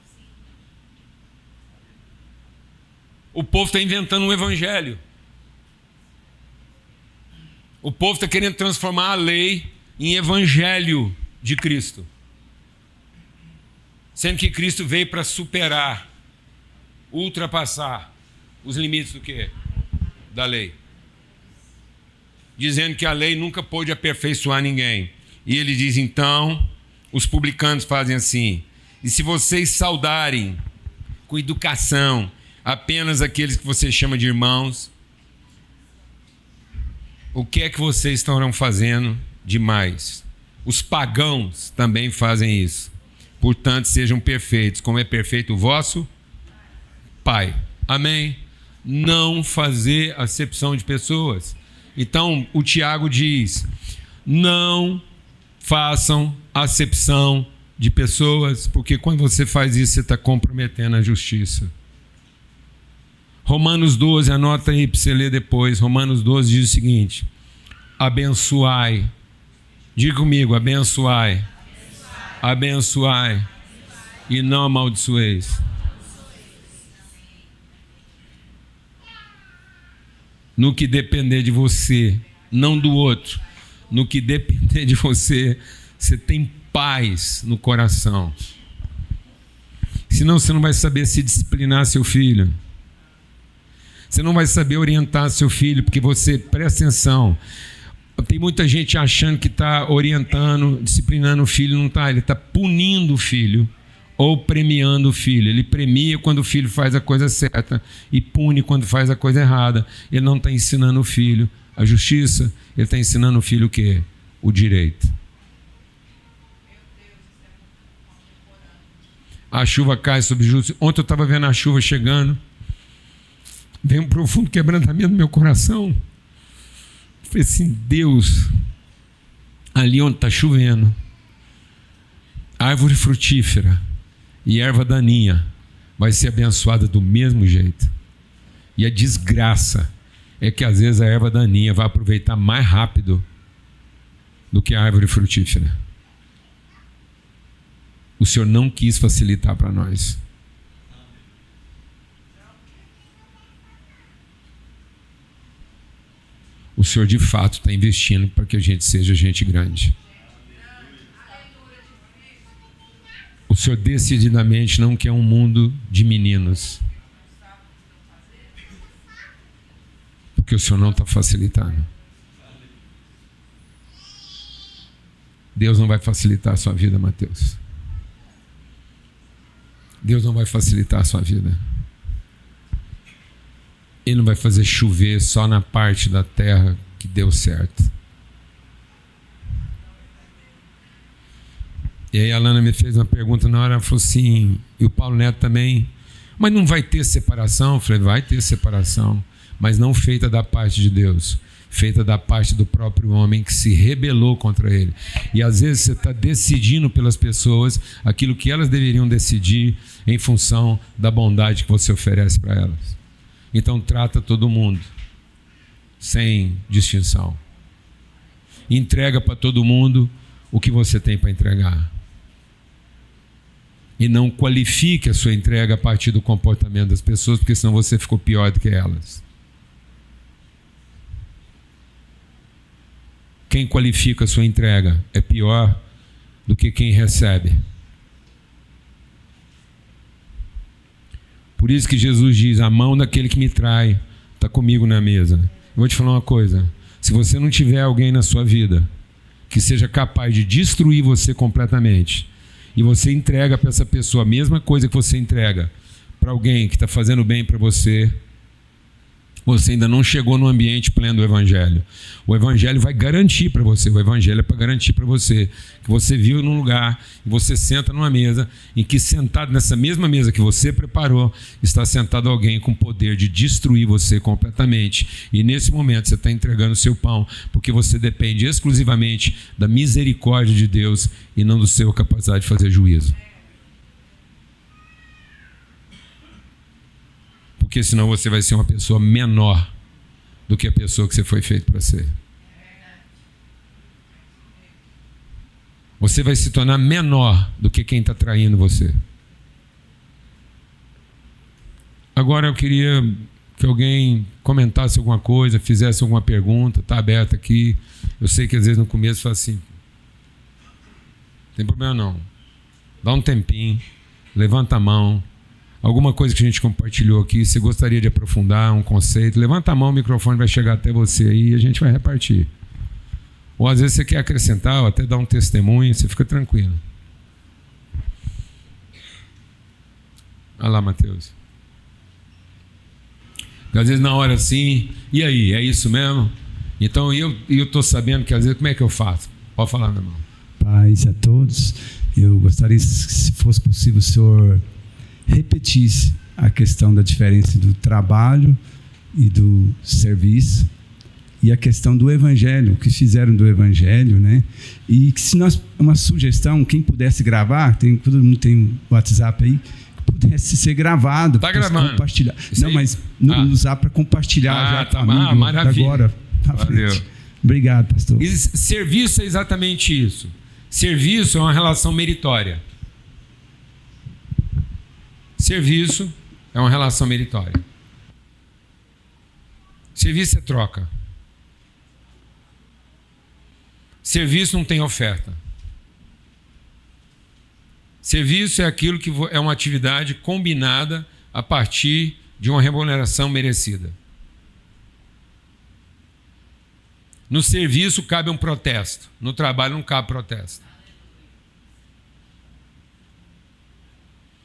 O povo está inventando um evangelho. O povo está querendo transformar a lei em evangelho de Cristo. Sendo que Cristo veio para superar, ultrapassar os limites do quê? Da lei. Dizendo que a lei nunca pôde aperfeiçoar ninguém. E ele diz, então, os publicanos fazem assim: e se vocês saudarem com educação apenas aqueles que você chama de irmãos, o que é que vocês estarão fazendo demais? Os pagãos também fazem isso. Portanto, sejam perfeitos, como é perfeito o vosso Pai. Amém? Não fazer acepção de pessoas. Então, o Tiago diz: não façam acepção de pessoas, porque quando você faz isso, você está comprometendo a justiça. Romanos 12, anota aí para você ler depois. Romanos 12 diz o seguinte: abençoai. Diga comigo, abençoai. Abençoai. E não amaldiçoeis. No que depender de você, não do outro. No que depender de você, você tem paz no coração. Senão você não vai saber se disciplinar seu filho. Você não vai saber orientar seu filho, porque você, presta atenção, tem muita gente achando que está orientando, disciplinando o filho, não está. Ele está punindo o filho ou premiando o filho. Ele premia quando o filho faz a coisa certa e pune quando faz a coisa errada. Ele não está ensinando o filho a justiça, ele está ensinando o filho o quê? O direito. A chuva cai sobre justo. Ontem eu estava vendo a chuva chegando. Veio um profundo quebrantamento no meu coração. Eu falei assim: Deus, ali onde está chovendo, árvore frutífera e erva daninha vai ser abençoada do mesmo jeito. E a desgraça é que às vezes a erva daninha vai aproveitar mais rápido do que a árvore frutífera. O Senhor não quis facilitar para nós. O Senhor de fato está investindo para que a gente seja gente grande. O Senhor decididamente não quer um mundo de meninos. Porque o Senhor não está facilitando. Deus não vai facilitar a sua vida, Mateus. Deus não vai facilitar a sua vida. Ele não vai fazer chover só na parte da terra que deu certo. E aí a Lana me fez uma pergunta na hora, ela falou assim, e o Paulo Neto também, Mas não vai ter separação? Eu falei, vai ter separação, mas não feita da parte de Deus, feita da parte do próprio homem que se rebelou contra ele. E às vezes você está decidindo pelas pessoas aquilo que elas deveriam decidir em função da bondade que você oferece para elas. Então trata todo mundo sem distinção. Entrega para todo mundo o que você tem para entregar. E não qualifique a sua entrega a partir do comportamento das pessoas, porque senão você ficou pior do que elas. Quem qualifica a sua entrega é pior do que quem recebe. Por isso que Jesus diz, a mão daquele que me trai está comigo na mesa. Eu vou te falar uma coisa, se você não tiver alguém na sua vida que seja capaz de destruir você completamente, e você entrega para essa pessoa a mesma coisa que você entrega para alguém que está fazendo bem para você, você ainda não chegou no ambiente pleno do Evangelho. O Evangelho vai garantir para você, o Evangelho é para garantir para você que você vive num lugar, e você senta numa mesa, em que sentado nessa mesma mesa que você preparou, está sentado alguém com poder de destruir você completamente. E nesse momento você está entregando o seu pão, porque você depende exclusivamente da misericórdia de Deus e não do seu capacidade de fazer juízo. Porque senão você vai ser uma pessoa menor do que a pessoa que você foi feito para ser. Você vai se tornar menor do que quem está traindo você. Agora eu queria que alguém comentasse alguma coisa, fizesse alguma pergunta, está aberto aqui. Eu sei que às vezes no começo fala assim, não tem problema não, dá um tempinho, levanta a mão. Alguma coisa que a gente compartilhou aqui, você gostaria de aprofundar um conceito, levanta a mão, o microfone vai chegar até você aí e a gente vai repartir. Ou às vezes você quer acrescentar ou até dar um testemunho, você fica tranquilo. Olha lá, Mateus. Às vezes na hora assim, e aí, é isso mesmo? Então eu estou sabendo que às vezes, como é que eu faço? Pode falar, meu irmão. Paz a todos. Eu gostaria, se fosse possível, o senhor repetisse a questão da diferença do trabalho e do serviço e a questão do evangelho, o que fizeram do evangelho, né? E que se nós, uma sugestão, quem pudesse gravar, todo mundo tem um WhatsApp aí, que pudesse ser gravado, tá gravando, compartilhar. Isso não, aí? Mas usar para compartilhar já tá, com amigo, maravilha. agora à frente. Obrigado, pastor. E serviço é exatamente isso. Serviço é uma relação meritória. Serviço é uma relação meritória. Serviço é troca. Serviço não tem oferta. Serviço é aquilo que é uma atividade combinada a partir de uma remuneração merecida. No serviço cabe um protesto, no trabalho não cabe protesto.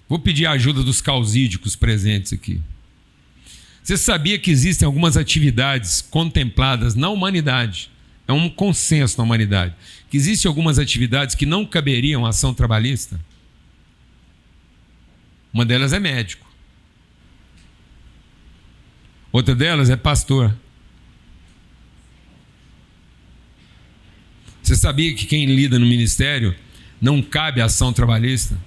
Vou pedir a ajuda dos causídicos presentes aqui. Você sabia que existem algumas atividades contempladas na humanidade? É um consenso na humanidade. Que existem algumas atividades que não caberiam à ação trabalhista? Uma delas é médico. Outra delas é pastor. Você sabia que quem lida no ministério não cabe a ação trabalhista?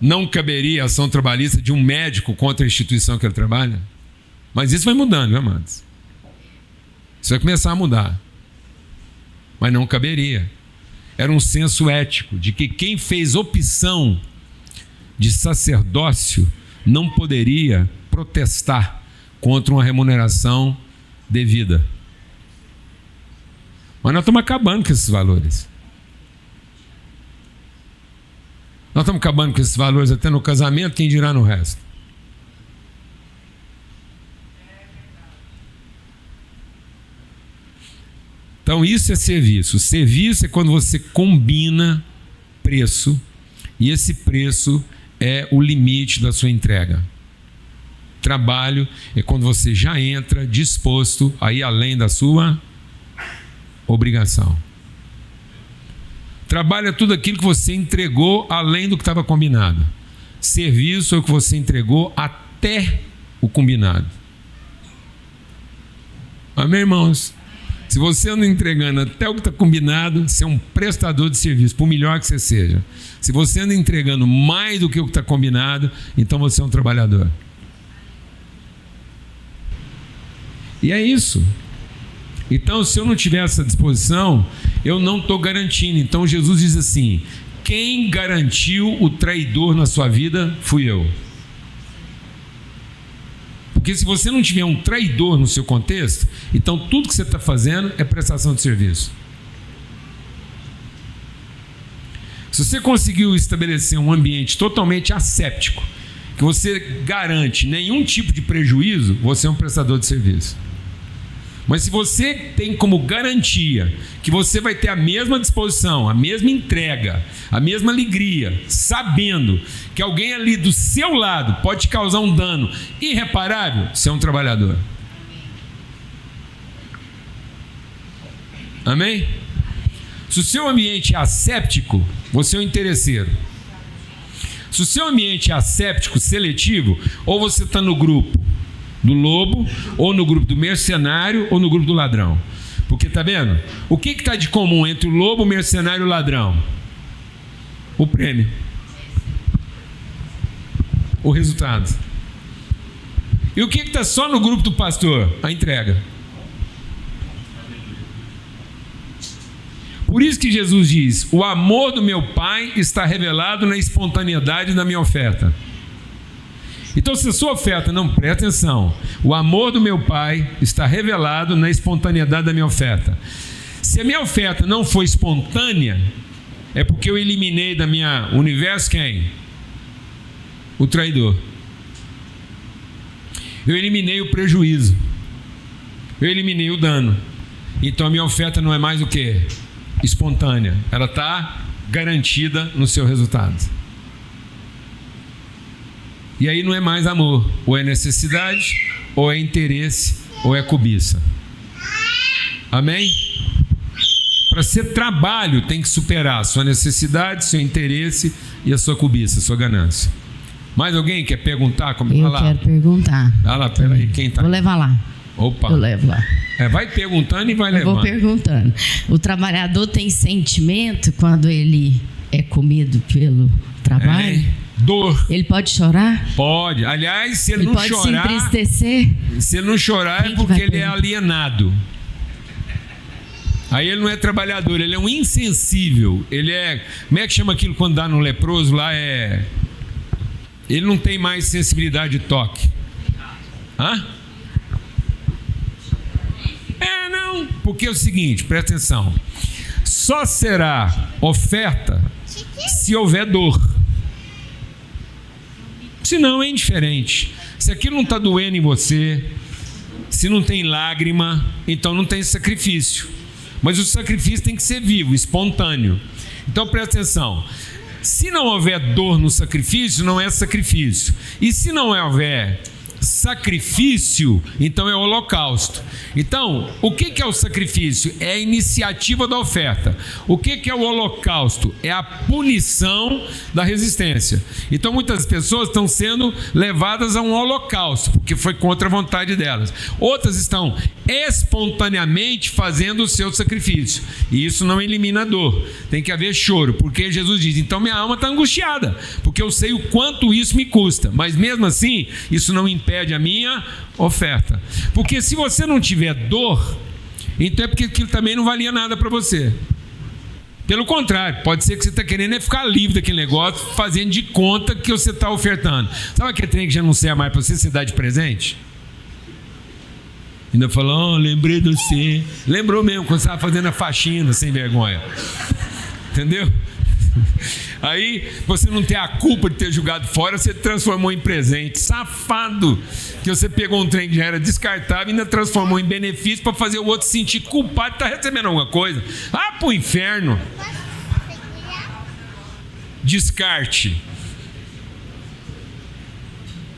Não caberia a ação trabalhista de um médico contra a instituição que ele trabalha? Mas isso vai mudando, viu, amados? Isso vai começar a mudar. Mas não caberia. Era um senso ético de que quem fez opção de sacerdócio não poderia protestar contra uma remuneração devida. Mas nós estamos acabando com esses valores. Nós estamos acabando com esses valores até no casamento, quem dirá no resto? Então isso é serviço. Serviço é quando você combina preço e esse preço é o limite da sua entrega. Trabalho é quando você já entra disposto a ir além da sua obrigação. Trabalho é tudo aquilo que você entregou além do que estava combinado. serviço é o que você entregou até o combinado. Amém, irmãos? Se você anda entregando até o que está combinado, você é um prestador de serviço, por melhor que você seja. Se você anda entregando mais do que o que está combinado, então você é um trabalhador. E é isso. Então, se eu não tiver essa disposição, eu não estou garantindo. Então, Jesus diz assim: quem garantiu o traidor na sua vida fui eu. Porque se você não tiver um traidor no seu contexto, então tudo que você está fazendo é prestação de serviço. Se você conseguiu estabelecer um ambiente totalmente asséptico, que você garante nenhum tipo de prejuízo, você é um prestador de serviço. Mas se você tem como garantia que você vai ter a mesma disposição, a mesma entrega, a mesma alegria, sabendo que alguém ali do seu lado pode te causar um dano irreparável, você é um trabalhador. Amém? Se o seu ambiente é asséptico, você é um interesseiro. Se o seu ambiente é asséptico, seletivo, ou você está no grupo do lobo, ou no grupo do mercenário, ou no grupo do ladrão. Porque, tá vendo? O que está de comum entre o lobo, o mercenário e o ladrão? O prêmio. O resultado. E o que está só no grupo do pastor? A entrega. Por isso que Jesus diz: o amor do meu Pai está revelado na espontaneidade da minha oferta. Então, se a sua oferta, não, presta atenção, o amor do meu Pai está revelado na espontaneidade da minha oferta. Se a minha oferta não for espontânea, é porque eu eliminei da minha universo quem? O traidor. Eu eliminei o prejuízo. Eu eliminei o dano. Então a minha oferta não é mais o quê? Espontânea. Ela está garantida no seu resultado. E aí não é mais amor, ou é necessidade, ou é interesse, ou é cobiça. Amém? Para ser trabalho, tem que superar a sua necessidade, seu interesse e a sua cobiça, a sua ganância. Mais alguém quer perguntar? Como eu quero perguntar. Ah lá, peraí, quem tá? Vou levar lá. Opa. Eu levo lá. Vai perguntando e vai levando. Vou perguntando. O trabalhador tem sentimento quando ele é comido pelo trabalho? Dor. Ele pode chorar? Pode. Aliás, se ele não pode chorar, se entristecer? Se ele não chorar, é porque ele é alienado. Aí ele não é trabalhador, ele é um insensível. Ele é... Como é que chama aquilo quando dá no leproso lá? Ele não tem mais sensibilidade de toque. Hã? Não. Porque é o seguinte, presta atenção. Só será oferta se houver dor. Se não, é indiferente. Se aquilo não está doendo em você, se não tem lágrima, então não tem sacrifício. Mas o sacrifício tem que ser vivo, espontâneo. Então presta atenção. Se não houver dor no sacrifício, não é sacrifício. E se não houver sacrifício, então é holocausto. Então, o que é o sacrifício? É a iniciativa da oferta. O que é o holocausto? É a punição da resistência. Então, muitas pessoas estão sendo levadas a um holocausto, porque foi contra a vontade delas. Outras estão espontaneamente fazendo o seu sacrifício. E isso não elimina a dor. Tem que haver choro, porque Jesus diz: então minha alma está angustiada, porque eu sei o quanto isso me custa. Mas mesmo assim, isso não impede a minha oferta. Porque se você não tiver dor, então é porque aquilo também não valia nada para você. Pelo contrário, pode ser que você está querendo ficar livre daquele negócio, fazendo de conta que você está ofertando. Sabe aquele trem que já não serve mais para você dar de presente? Ainda falou: lembrei de você. Lembrou mesmo quando você estava fazendo a faxina sem vergonha. Entendeu? Aí você não tem a culpa de ter jogado fora, você transformou em presente. Safado! Que você pegou um trem que já era descartável e ainda transformou em benefício para fazer o outro se sentir culpado de estar recebendo alguma coisa. Ah, pro inferno! Descarte.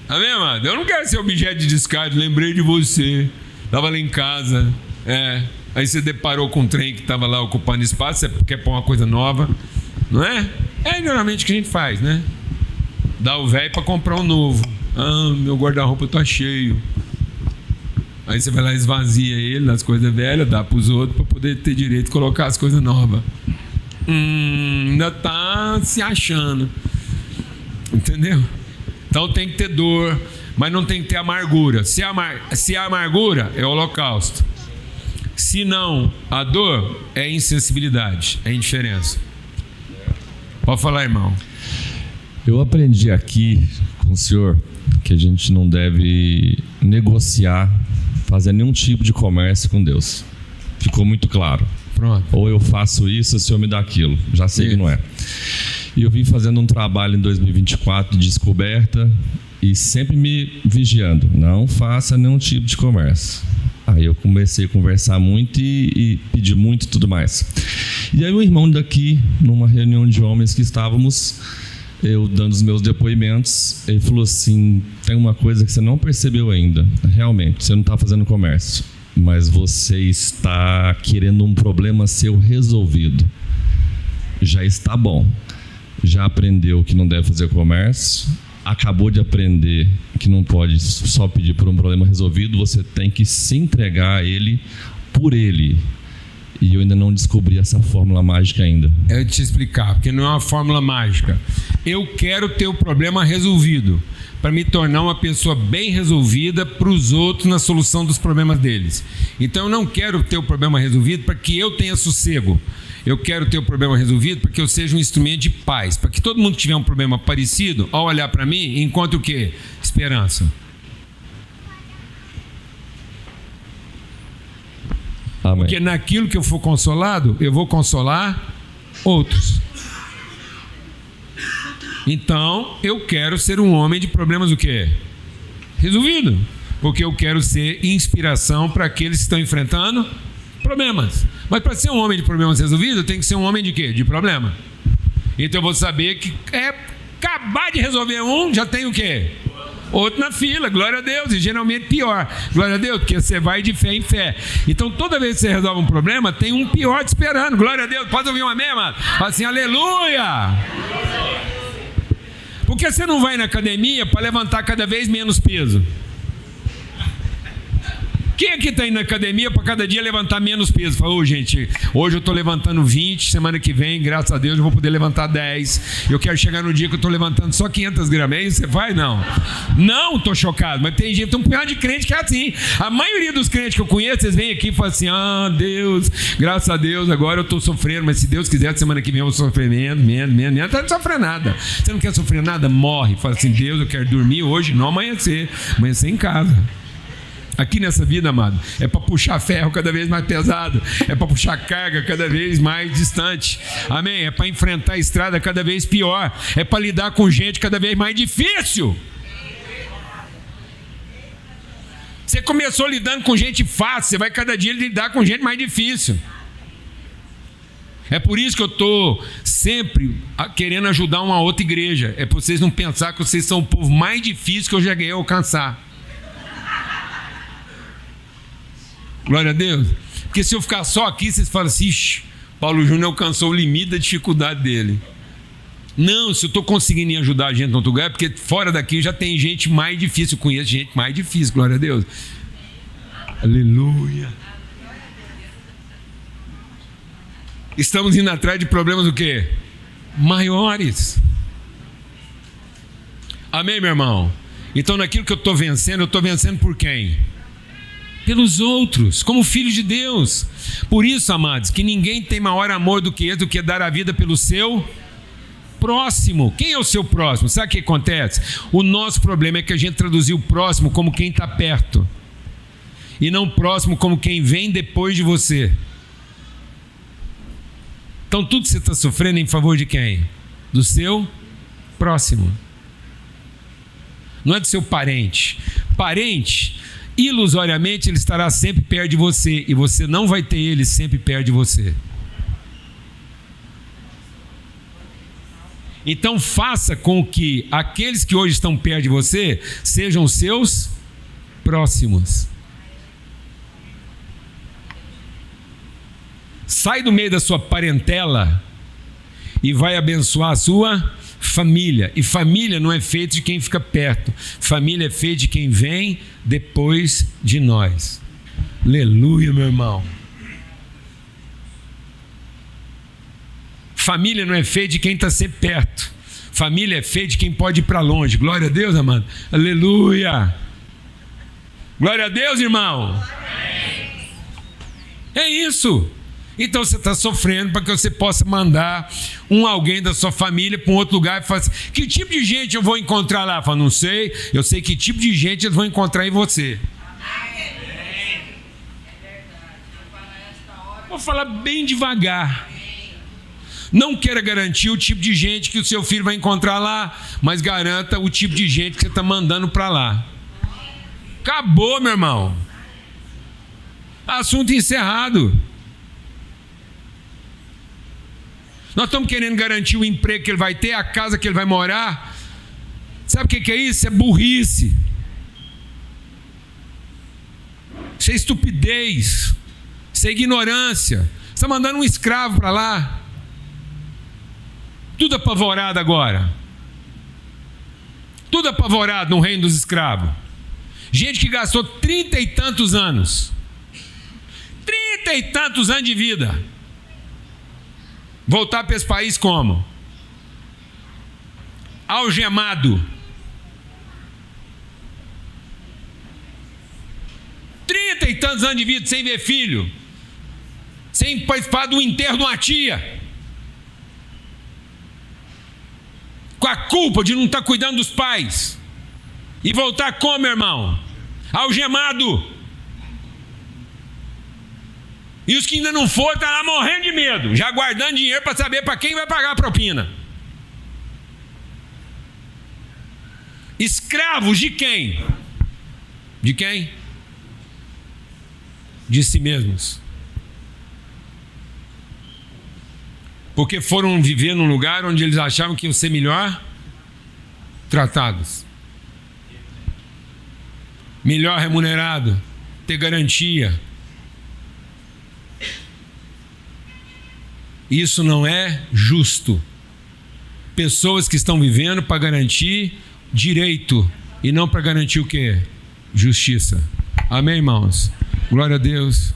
Amém, amado? Eu não quero ser objeto de descarte. Lembrei de você. Estava lá em casa. Aí você deparou com um trem que estava lá ocupando espaço. Você quer pôr uma coisa nova. Não é? É geralmente o que a gente faz, né? dá o velho para comprar um novo. Meu guarda-roupa tá cheio. Aí você vai lá e esvazia ele nas coisas velhas, dá para os outros para poder ter direito de colocar as coisas novas. Ainda tá se achando. Entendeu? Então tem que ter dor, mas não tem que ter amargura. Se a amargura é holocausto. Se não, a dor é insensibilidade, é indiferença. Pode falar, irmão. Eu aprendi aqui com o senhor que a gente não deve negociar, fazer nenhum tipo de comércio com Deus. Ficou muito claro. Pronto. Ou eu faço isso, o senhor me dá aquilo. Já sei que não é. E eu vim fazendo um trabalho em 2024 de descoberta e sempre me vigiando. Não faça nenhum tipo de comércio. Aí eu comecei a conversar muito e pedir muito e tudo mais. E aí o irmão daqui, numa reunião de homens que estávamos, eu dando os meus depoimentos, ele falou assim: tem uma coisa que você não percebeu ainda. Realmente, você não está fazendo comércio, mas você está querendo um problema seu resolvido. Já está bom. Já aprendeu que não deve fazer comércio, acabou de aprender que não pode só pedir por um problema resolvido, você tem que se entregar a ele por ele. E eu ainda não descobri essa fórmula mágica ainda. Eu vou te explicar, porque não é uma fórmula mágica. Eu quero ter o problema resolvido para me tornar uma pessoa bem resolvida para os outros na solução dos problemas deles. Então eu não quero ter o problema resolvido para que eu tenha sossego. Eu quero ter o problema resolvido para que eu seja um instrumento de paz. Para que todo mundo que tiver um problema parecido, ao olhar para mim, encontre o quê? Esperança. Amém. Porque naquilo que eu for consolado, eu vou consolar outros. Então, eu quero ser um homem de problemas o quê? Resolvido. Porque eu quero ser inspiração para aqueles que estão enfrentando problemas. Mas para ser um homem de problemas resolvidos, eu tenho que ser um homem de quê? De problema. Então eu vou saber que acabar de resolver um, já tem o quê? Outro na fila, glória a Deus, e geralmente pior. Glória a Deus, porque você vai de fé em fé. Então toda vez que você resolve um problema, tem um pior te esperando. Glória a Deus, pode ouvir um amém, amado? Fala assim, aleluia! Porque você não vai na academia para levantar cada vez menos peso. Quem aqui está indo na academia para cada dia levantar menos peso? Fala, gente, hoje eu estou levantando 20, semana que vem, graças a Deus, eu vou poder levantar 10. Eu quero chegar no dia que eu estou levantando só 500 gramas. É isso? Você vai? Não. Não, estou chocado, mas tem gente, tem um punhado de crente que é assim. A maioria dos crentes que eu conheço, vocês vêm aqui e falam assim, Deus, graças a Deus, agora eu estou sofrendo, mas se Deus quiser, semana que vem eu vou sofrer menos. Não está sofrendo nada. Você não quer sofrer nada? Morre. Fala assim, Deus, eu quero dormir hoje, não amanhecer. Amanhecer em casa. Aqui nessa vida, amado, é para puxar ferro cada vez mais pesado, é para puxar carga cada vez mais distante, amém? É para enfrentar a estrada cada vez pior, é para lidar com gente cada vez mais difícil. Você começou lidando com gente fácil, você vai cada dia lidar com gente mais difícil. É por isso que eu estou sempre querendo ajudar uma outra igreja, é para vocês não pensar que vocês são o povo mais difícil que eu já ganhei a alcançar. Glória a Deus. Porque se eu ficar só aqui, vocês falam assim, Paulo Júnior alcançou o limite da dificuldade dele. Não, se eu estou conseguindo ajudar a gente no outro lugar, é porque fora daqui já tem gente mais difícil. Eu conheço gente mais difícil, glória a Deus. Aleluia. Estamos indo atrás de problemas o quê? Maiores. Amém, meu irmão? Então naquilo que eu estou vencendo por quem? Pelos outros, como filhos de Deus. Por isso, amados, que ninguém tem maior amor do que dar a vida pelo seu próximo. Quem é o seu próximo? Sabe o que acontece? O nosso problema é que a gente traduziu o próximo como quem está perto, e não próximo como quem vem depois de você. Então tudo que você está sofrendo é em favor de quem? Do seu próximo. Não é do seu parente. Parente, ilusoriamente, ele estará sempre perto de você, e você não vai ter ele sempre perto de você. Então faça com que aqueles que hoje estão perto de você sejam os seus próximos. Sai do meio da sua parentela e vai abençoar a sua família. E família não é feito de quem fica perto. Família é feito de quem vem depois de nós. Aleluia, meu irmão. Família não é feita de quem está sempre perto. Família é feita de quem pode ir para longe. Glória a Deus, amado. Aleluia. Glória a Deus, irmão. É isso. Então você está sofrendo para que você possa mandar alguém da sua família para um outro lugar e falar assim: que tipo de gente eu vou encontrar lá? Fala, não sei. Eu sei que tipo de gente eles vão encontrar em você. Vou falar bem devagar. Não queira garantir o tipo de gente que o seu filho vai encontrar lá, mas garanta o tipo de gente que você está mandando para lá. Acabou, meu irmão. Assunto encerrado. Nós estamos querendo garantir o emprego que ele vai ter, a casa que ele vai morar. Sabe o que é isso? É burrice. Isso é estupidez. Isso é ignorância. Você está mandando um escravo para lá. Tudo apavorado agora. Tudo apavorado no reino dos escravos. Gente que gastou 30 e tantos anos. 30 e tantos anos de vida. Voltar para esse país como? Algemado. 30 e tantos anos de vida sem ver filho. Sem participar do enterro de uma tia. Com a culpa de não estar cuidando dos pais. E voltar como, meu irmão? Algemado. E os que ainda não foram, estão lá morrendo de medo, já guardando dinheiro para saber para quem vai pagar a propina. Escravos de quem? De quem? De si mesmos. Porque foram viver num lugar onde eles achavam que iam ser melhor tratados, melhor remunerado, ter garantia. Isso não é justo. Pessoas que estão vivendo para garantir direito e não para garantir o quê? Justiça. Amém, irmãos? Glória a Deus.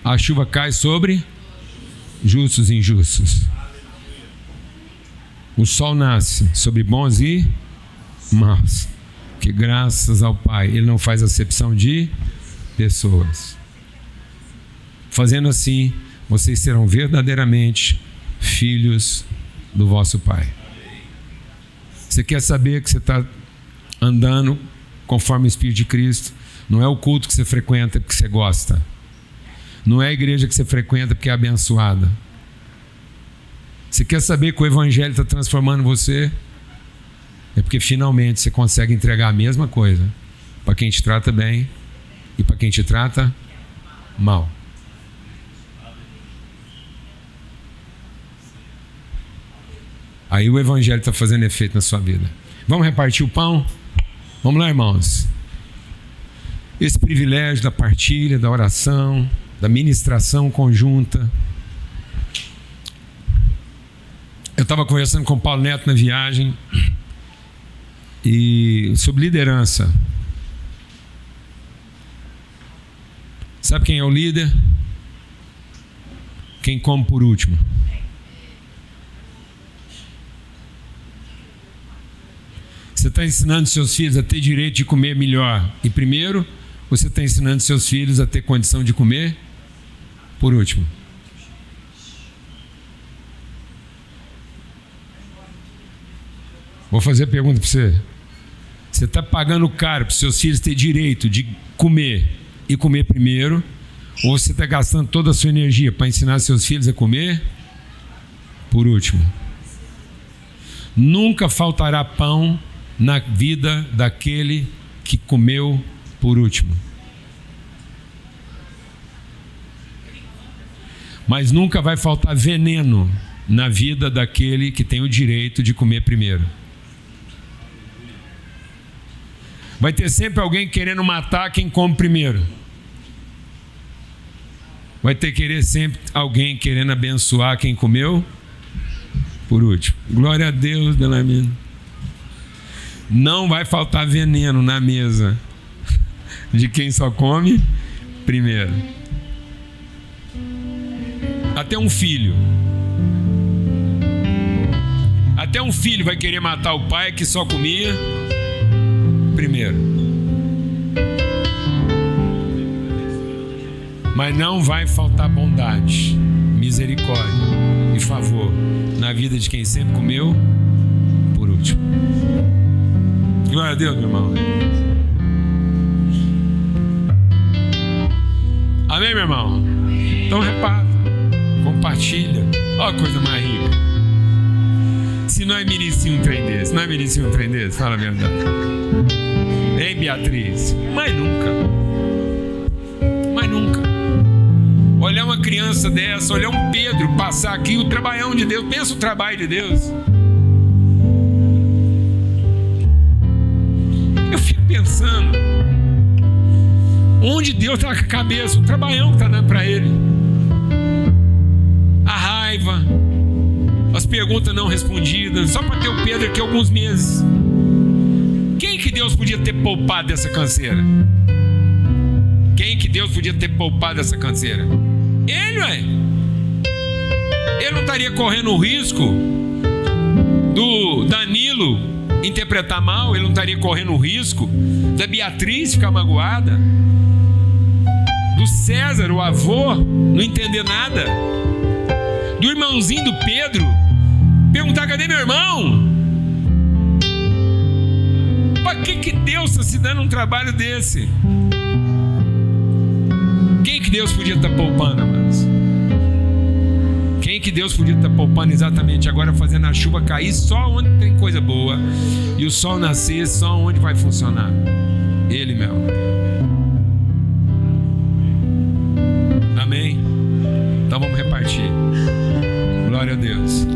A chuva cai sobre justos e injustos. O sol nasce sobre bons e maus. Que graças ao Pai, Ele não faz acepção de pessoas. Fazendo assim, vocês serão verdadeiramente filhos do vosso Pai. Você quer saber que você está andando conforme o Espírito de Cristo? Não é o culto que você frequenta porque você gosta. Não é a igreja que você frequenta porque é abençoada. Você quer saber que o Evangelho está transformando você? É porque finalmente você consegue entregar a mesma coisa para quem te trata bem e para quem te trata mal. Aí o Evangelho está fazendo efeito na sua vida. Vamos repartir o pão? Vamos lá, irmãos. Esse privilégio da partilha, da oração, da ministração conjunta. Eu estava conversando com o Paulo Neto na viagem e sobre liderança. Sabe quem é o líder? Quem come por último. Você está ensinando seus filhos a ter direito de comer melhor e primeiro, ou você está ensinando seus filhos a ter condição de comer por último? Vou fazer a pergunta para você. Você está pagando caro para os seus filhos ter direito de comer e comer primeiro, ou você está gastando toda a sua energia para ensinar seus filhos a comer por último? Nunca faltará pão na vida daquele que comeu por último. Mas nunca vai faltar veneno na vida daquele que tem o direito de comer primeiro. Vai ter sempre alguém querendo matar quem come primeiro. Vai ter sempre alguém querendo abençoar quem comeu por último. Glória a Deus, Belamino. Não vai faltar veneno na mesa de quem só come primeiro. Até um filho vai querer matar o pai que só comia primeiro. Mas não vai faltar bondade, misericórdia e favor na vida de quem sempre comeu por último. Glória a Deus, meu irmão. Amém, meu irmão? Então repara, compartilha. Olha a coisa mais rica. Se nós merecia um trem desse, fala a verdade. Hein, Beatriz? Mas nunca. Olhar uma criança dessa, olhar um Pedro passar aqui, o trabalhão de Deus. Pensa o trabalho de Deus. Eu fico pensando, onde Deus está com a cabeça, o trabalhão que está dando para ele. A raiva, as perguntas não respondidas, só para ter o Pedro aqui alguns meses. Quem que Deus podia ter poupado dessa canseira? Ele, ué. Ele não estaria correndo o risco do Danilo interpretar mal, ele não estaria correndo o risco da Beatriz ficar magoada, do César, o avô, não entender nada, do irmãozinho do Pedro perguntar: cadê meu irmão? Para que Deus está se dando um trabalho desse? Quem que Deus podia estar poupando, amados? Quem que Deus podia estar poupando exatamente agora, fazendo a chuva cair só onde tem coisa boa e o sol nascer só onde vai funcionar? Ele mesmo. Amém? Então vamos repartir. Glória a Deus.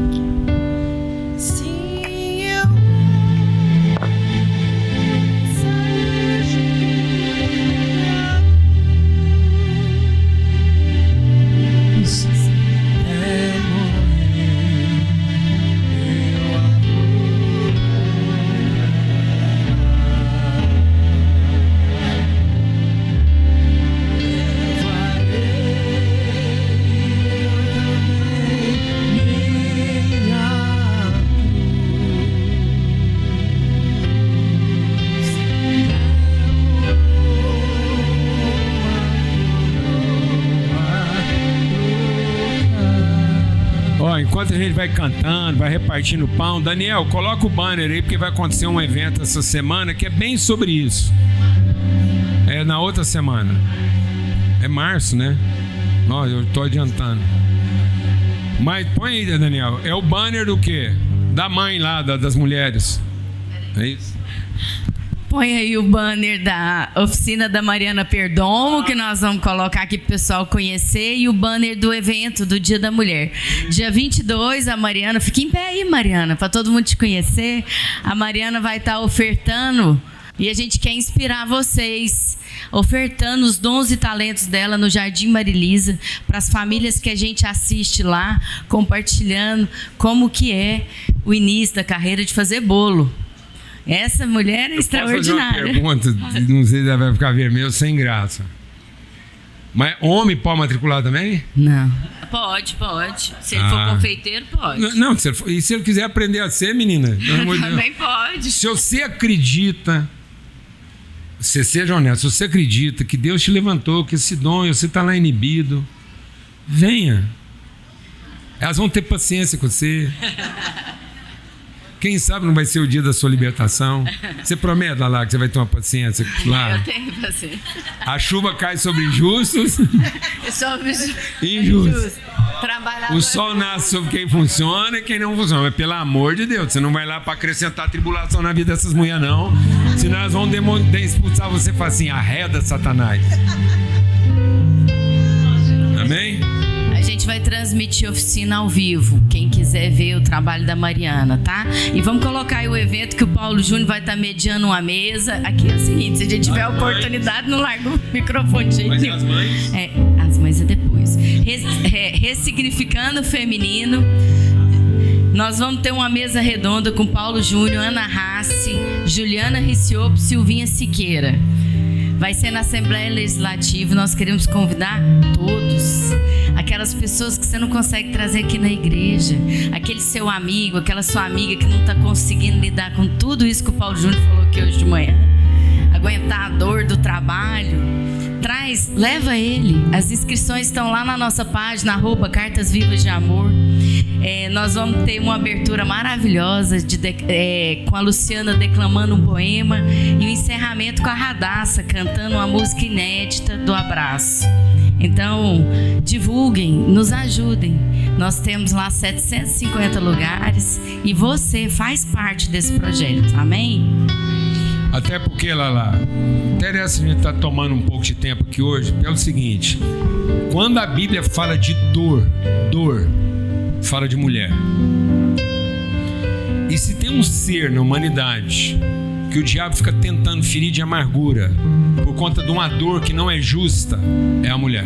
Enquanto a gente vai cantando, vai repartindo pão, Daniel, coloca o banner aí, porque vai acontecer um evento essa semana que é bem sobre isso. É na outra semana. É março, né? Ó, eu tô adiantando. Mas põe aí, Daniel. É o banner do quê? Da mãe lá, das mulheres. É isso? Põe aí o banner da oficina da Mariana Perdomo, que nós vamos colocar aqui para o pessoal conhecer, e o banner do evento do Dia da Mulher. Dia 22, a Mariana, fica em pé aí, Mariana, para todo mundo te conhecer. A Mariana vai estar ofertando, e a gente quer inspirar vocês, ofertando os dons e talentos dela no Jardim Marilisa, para as famílias que a gente assiste lá, compartilhando como que é o início da carreira de fazer bolo. Essa mulher é extraordinária. Posso fazer uma pergunta, não sei se vai ficar vermelho, sem graça. Mas homem pode matricular também? Não. Pode. Se ele for confeiteiro, pode. Não, e se ele quiser aprender a ser, menina? Também pode. Se você acredita, você seja honesto, se você acredita que Deus te levantou, que esse dom, você está lá inibido, venha. Elas vão ter paciência com você. Quem sabe não vai ser o dia da sua libertação. Você promete lá que você vai ter uma paciência lá? Eu tenho paciência. A chuva cai sobre injustos e injustos. O sol nasce sobre quem funciona e quem não funciona. Mas pelo amor de Deus, você não vai lá para acrescentar tribulação na vida dessas mulheres, não. Senão elas vão expulsar você e falar assim: arreda Satanás. Amém? A gente vai transmitir oficina ao vivo, quem quiser ver o trabalho da Mariana, tá? E vamos colocar aí o evento que o Paulo Júnior vai estar mediando uma mesa. Aqui é o seguinte, se a gente tiver a oportunidade, não larga o microfone de jeito nenhum. Mas as mães? As mães é depois. Ressignificando o feminino Nós vamos ter uma mesa redonda com Paulo Júnior, Ana Rassi, Juliana Riccioppo, Silvinha Siqueira. Vai ser na Assembleia Legislativa. Nós queremos convidar todos. Aquelas pessoas que você não consegue trazer aqui na igreja. Aquele seu amigo, aquela sua amiga que não está conseguindo lidar com tudo isso que o Paulo Júnior falou aqui hoje de manhã. Aguentar a dor do trabalho. Traz, leva ele. As inscrições estão lá na nossa página, @Cartas Vivas de Amor. Nós vamos ter uma abertura maravilhosa com a Luciana declamando um poema e o encerramento com a Radassa cantando uma música inédita do Abraço. Então, divulguem, nos ajudem. Nós temos lá 750 lugares e você faz parte desse projeto. Amém? Até porque, Lala, interessa a gente estar tomando um pouco de tempo aqui hoje pelo seguinte: quando a Bíblia fala de dor, fala de mulher. E se tem um ser na humanidade que o diabo fica tentando ferir de amargura por conta de uma dor que não é justa, é a mulher.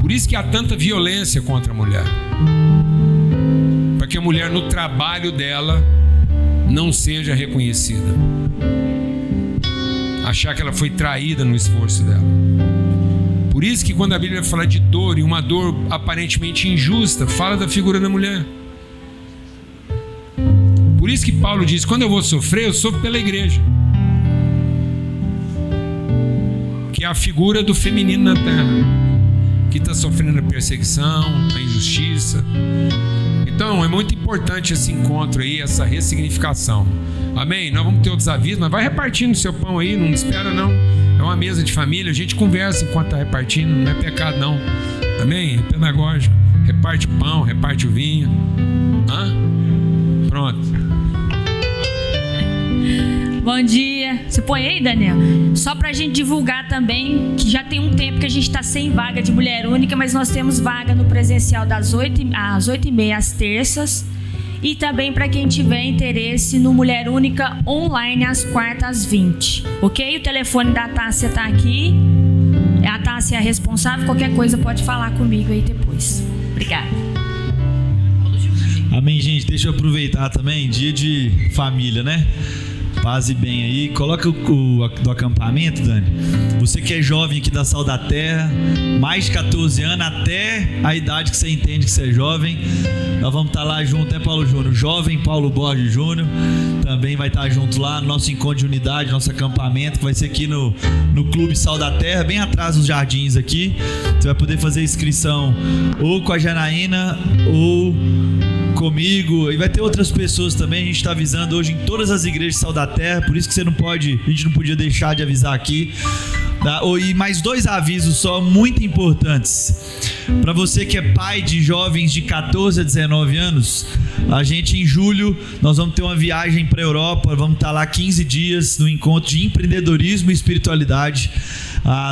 Por isso que há tanta violência contra a mulher. Para que a mulher no trabalho dela não seja reconhecida. Achar que ela foi traída no esforço dela. Por isso que quando a Bíblia fala de dor, e uma dor aparentemente injusta, fala da figura da mulher. Por isso que Paulo diz: quando eu vou sofrer, eu sofro pela igreja, que é a figura do feminino na terra, que está sofrendo a perseguição, a injustiça. Então é muito importante esse encontro aí, essa ressignificação. Amém? Nós vamos ter outros avisos, mas vai repartindo o seu pão aí, não espera não. É uma mesa de família, a gente conversa enquanto está repartindo, não é pecado não. Amém? É pedagógico. Reparte o pão, reparte o vinho. Pronto. Bom dia. Você põe aí, Daniel? Só pra gente divulgar também, que já tem um tempo que a gente está sem vaga de mulher única, mas nós temos vaga no presencial das 8h30 às terças. E também para quem tiver interesse no Mulher Única online às quartas às 20. Ok? O telefone da Tássia está aqui. A Tássia é a responsável. Qualquer coisa pode falar comigo aí depois. Obrigada. Amém, gente. Deixa eu aproveitar também. Dia de família, né? Paz e bem aí. Coloca o do acampamento, Dani. Você que é jovem aqui da Sal da Terra, mais de 14 anos, até a idade que você entende que você é jovem. Nós vamos estar lá junto, né, Paulo Júnior? Jovem Paulo Borges Júnior também vai estar junto lá no nosso encontro de unidade, nosso acampamento, que vai ser aqui no Clube Sal da Terra, bem atrás dos jardins aqui. Você vai poder fazer inscrição ou com a Janaína ou comigo, e vai ter outras pessoas também. A gente está avisando hoje em todas as igrejas de Sal da Terra, por isso que a gente não podia deixar de avisar aqui. Tá? E mais 2 avisos só muito importantes. Para você que é pai de jovens de 14 a 19 anos, a gente em julho nós vamos ter uma viagem para a Europa, vamos estar lá 15 dias no encontro de empreendedorismo e espiritualidade.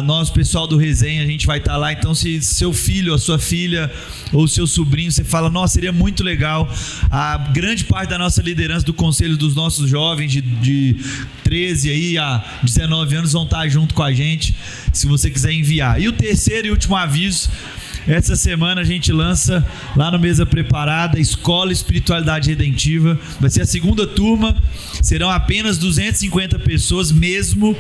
Nós, pessoal do Resenha, a gente vai estar lá. Então, se seu filho, a sua filha ou seu sobrinho, você fala: nossa, seria muito legal. A grande parte da nossa liderança do conselho dos nossos jovens de 13 aí a 19 anos vão estar junto com a gente, se você quiser enviar. E o terceiro e último aviso: essa semana a gente lança lá no Mesa Preparada Escola Espiritualidade Redentiva. Vai ser a 2ª turma, serão apenas 250 pessoas mesmo.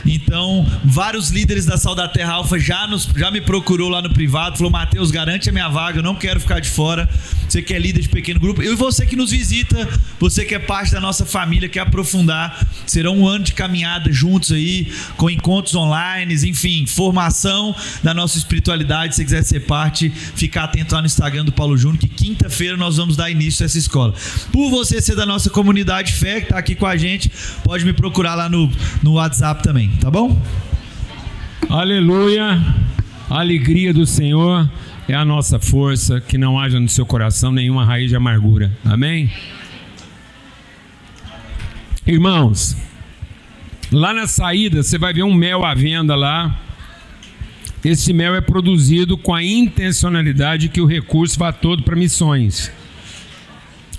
Então, vários líderes da Sal da Terra Alfa já me procurou lá no privado, falou: Mateus, garante a minha vaga, eu não quero ficar de fora. Você que é líder de pequeno grupo, e você que nos visita, você que é parte da nossa família, quer aprofundar, será um ano de caminhada juntos aí, com encontros online, enfim, formação da nossa espiritualidade. Se você quiser ser parte, ficar atento lá no Instagram do Paulo Júnior, que quinta-feira nós vamos dar início a essa escola. Por você ser da nossa comunidade fé, que está aqui com a gente, pode me procurar lá no WhatsApp também, tá bom? Aleluia! A alegria do Senhor é a nossa força, que não haja no seu coração nenhuma raiz de amargura. Amém? Irmãos, lá na saída você vai ver um mel à venda lá. Esse mel é produzido com a intencionalidade que o recurso vá todo para missões.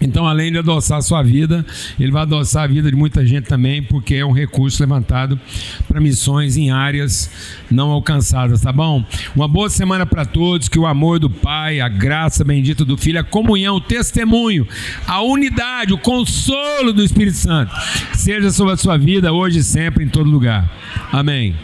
Então, além de adoçar a sua vida, ele vai adoçar a vida de muita gente também, porque é um recurso levantado para missões em áreas não alcançadas, tá bom? Uma boa semana para todos, que o amor do Pai, a graça bendita do Filho, a comunhão, o testemunho, a unidade, o consolo do Espírito Santo seja sobre a sua vida hoje e sempre, em todo lugar. Amém.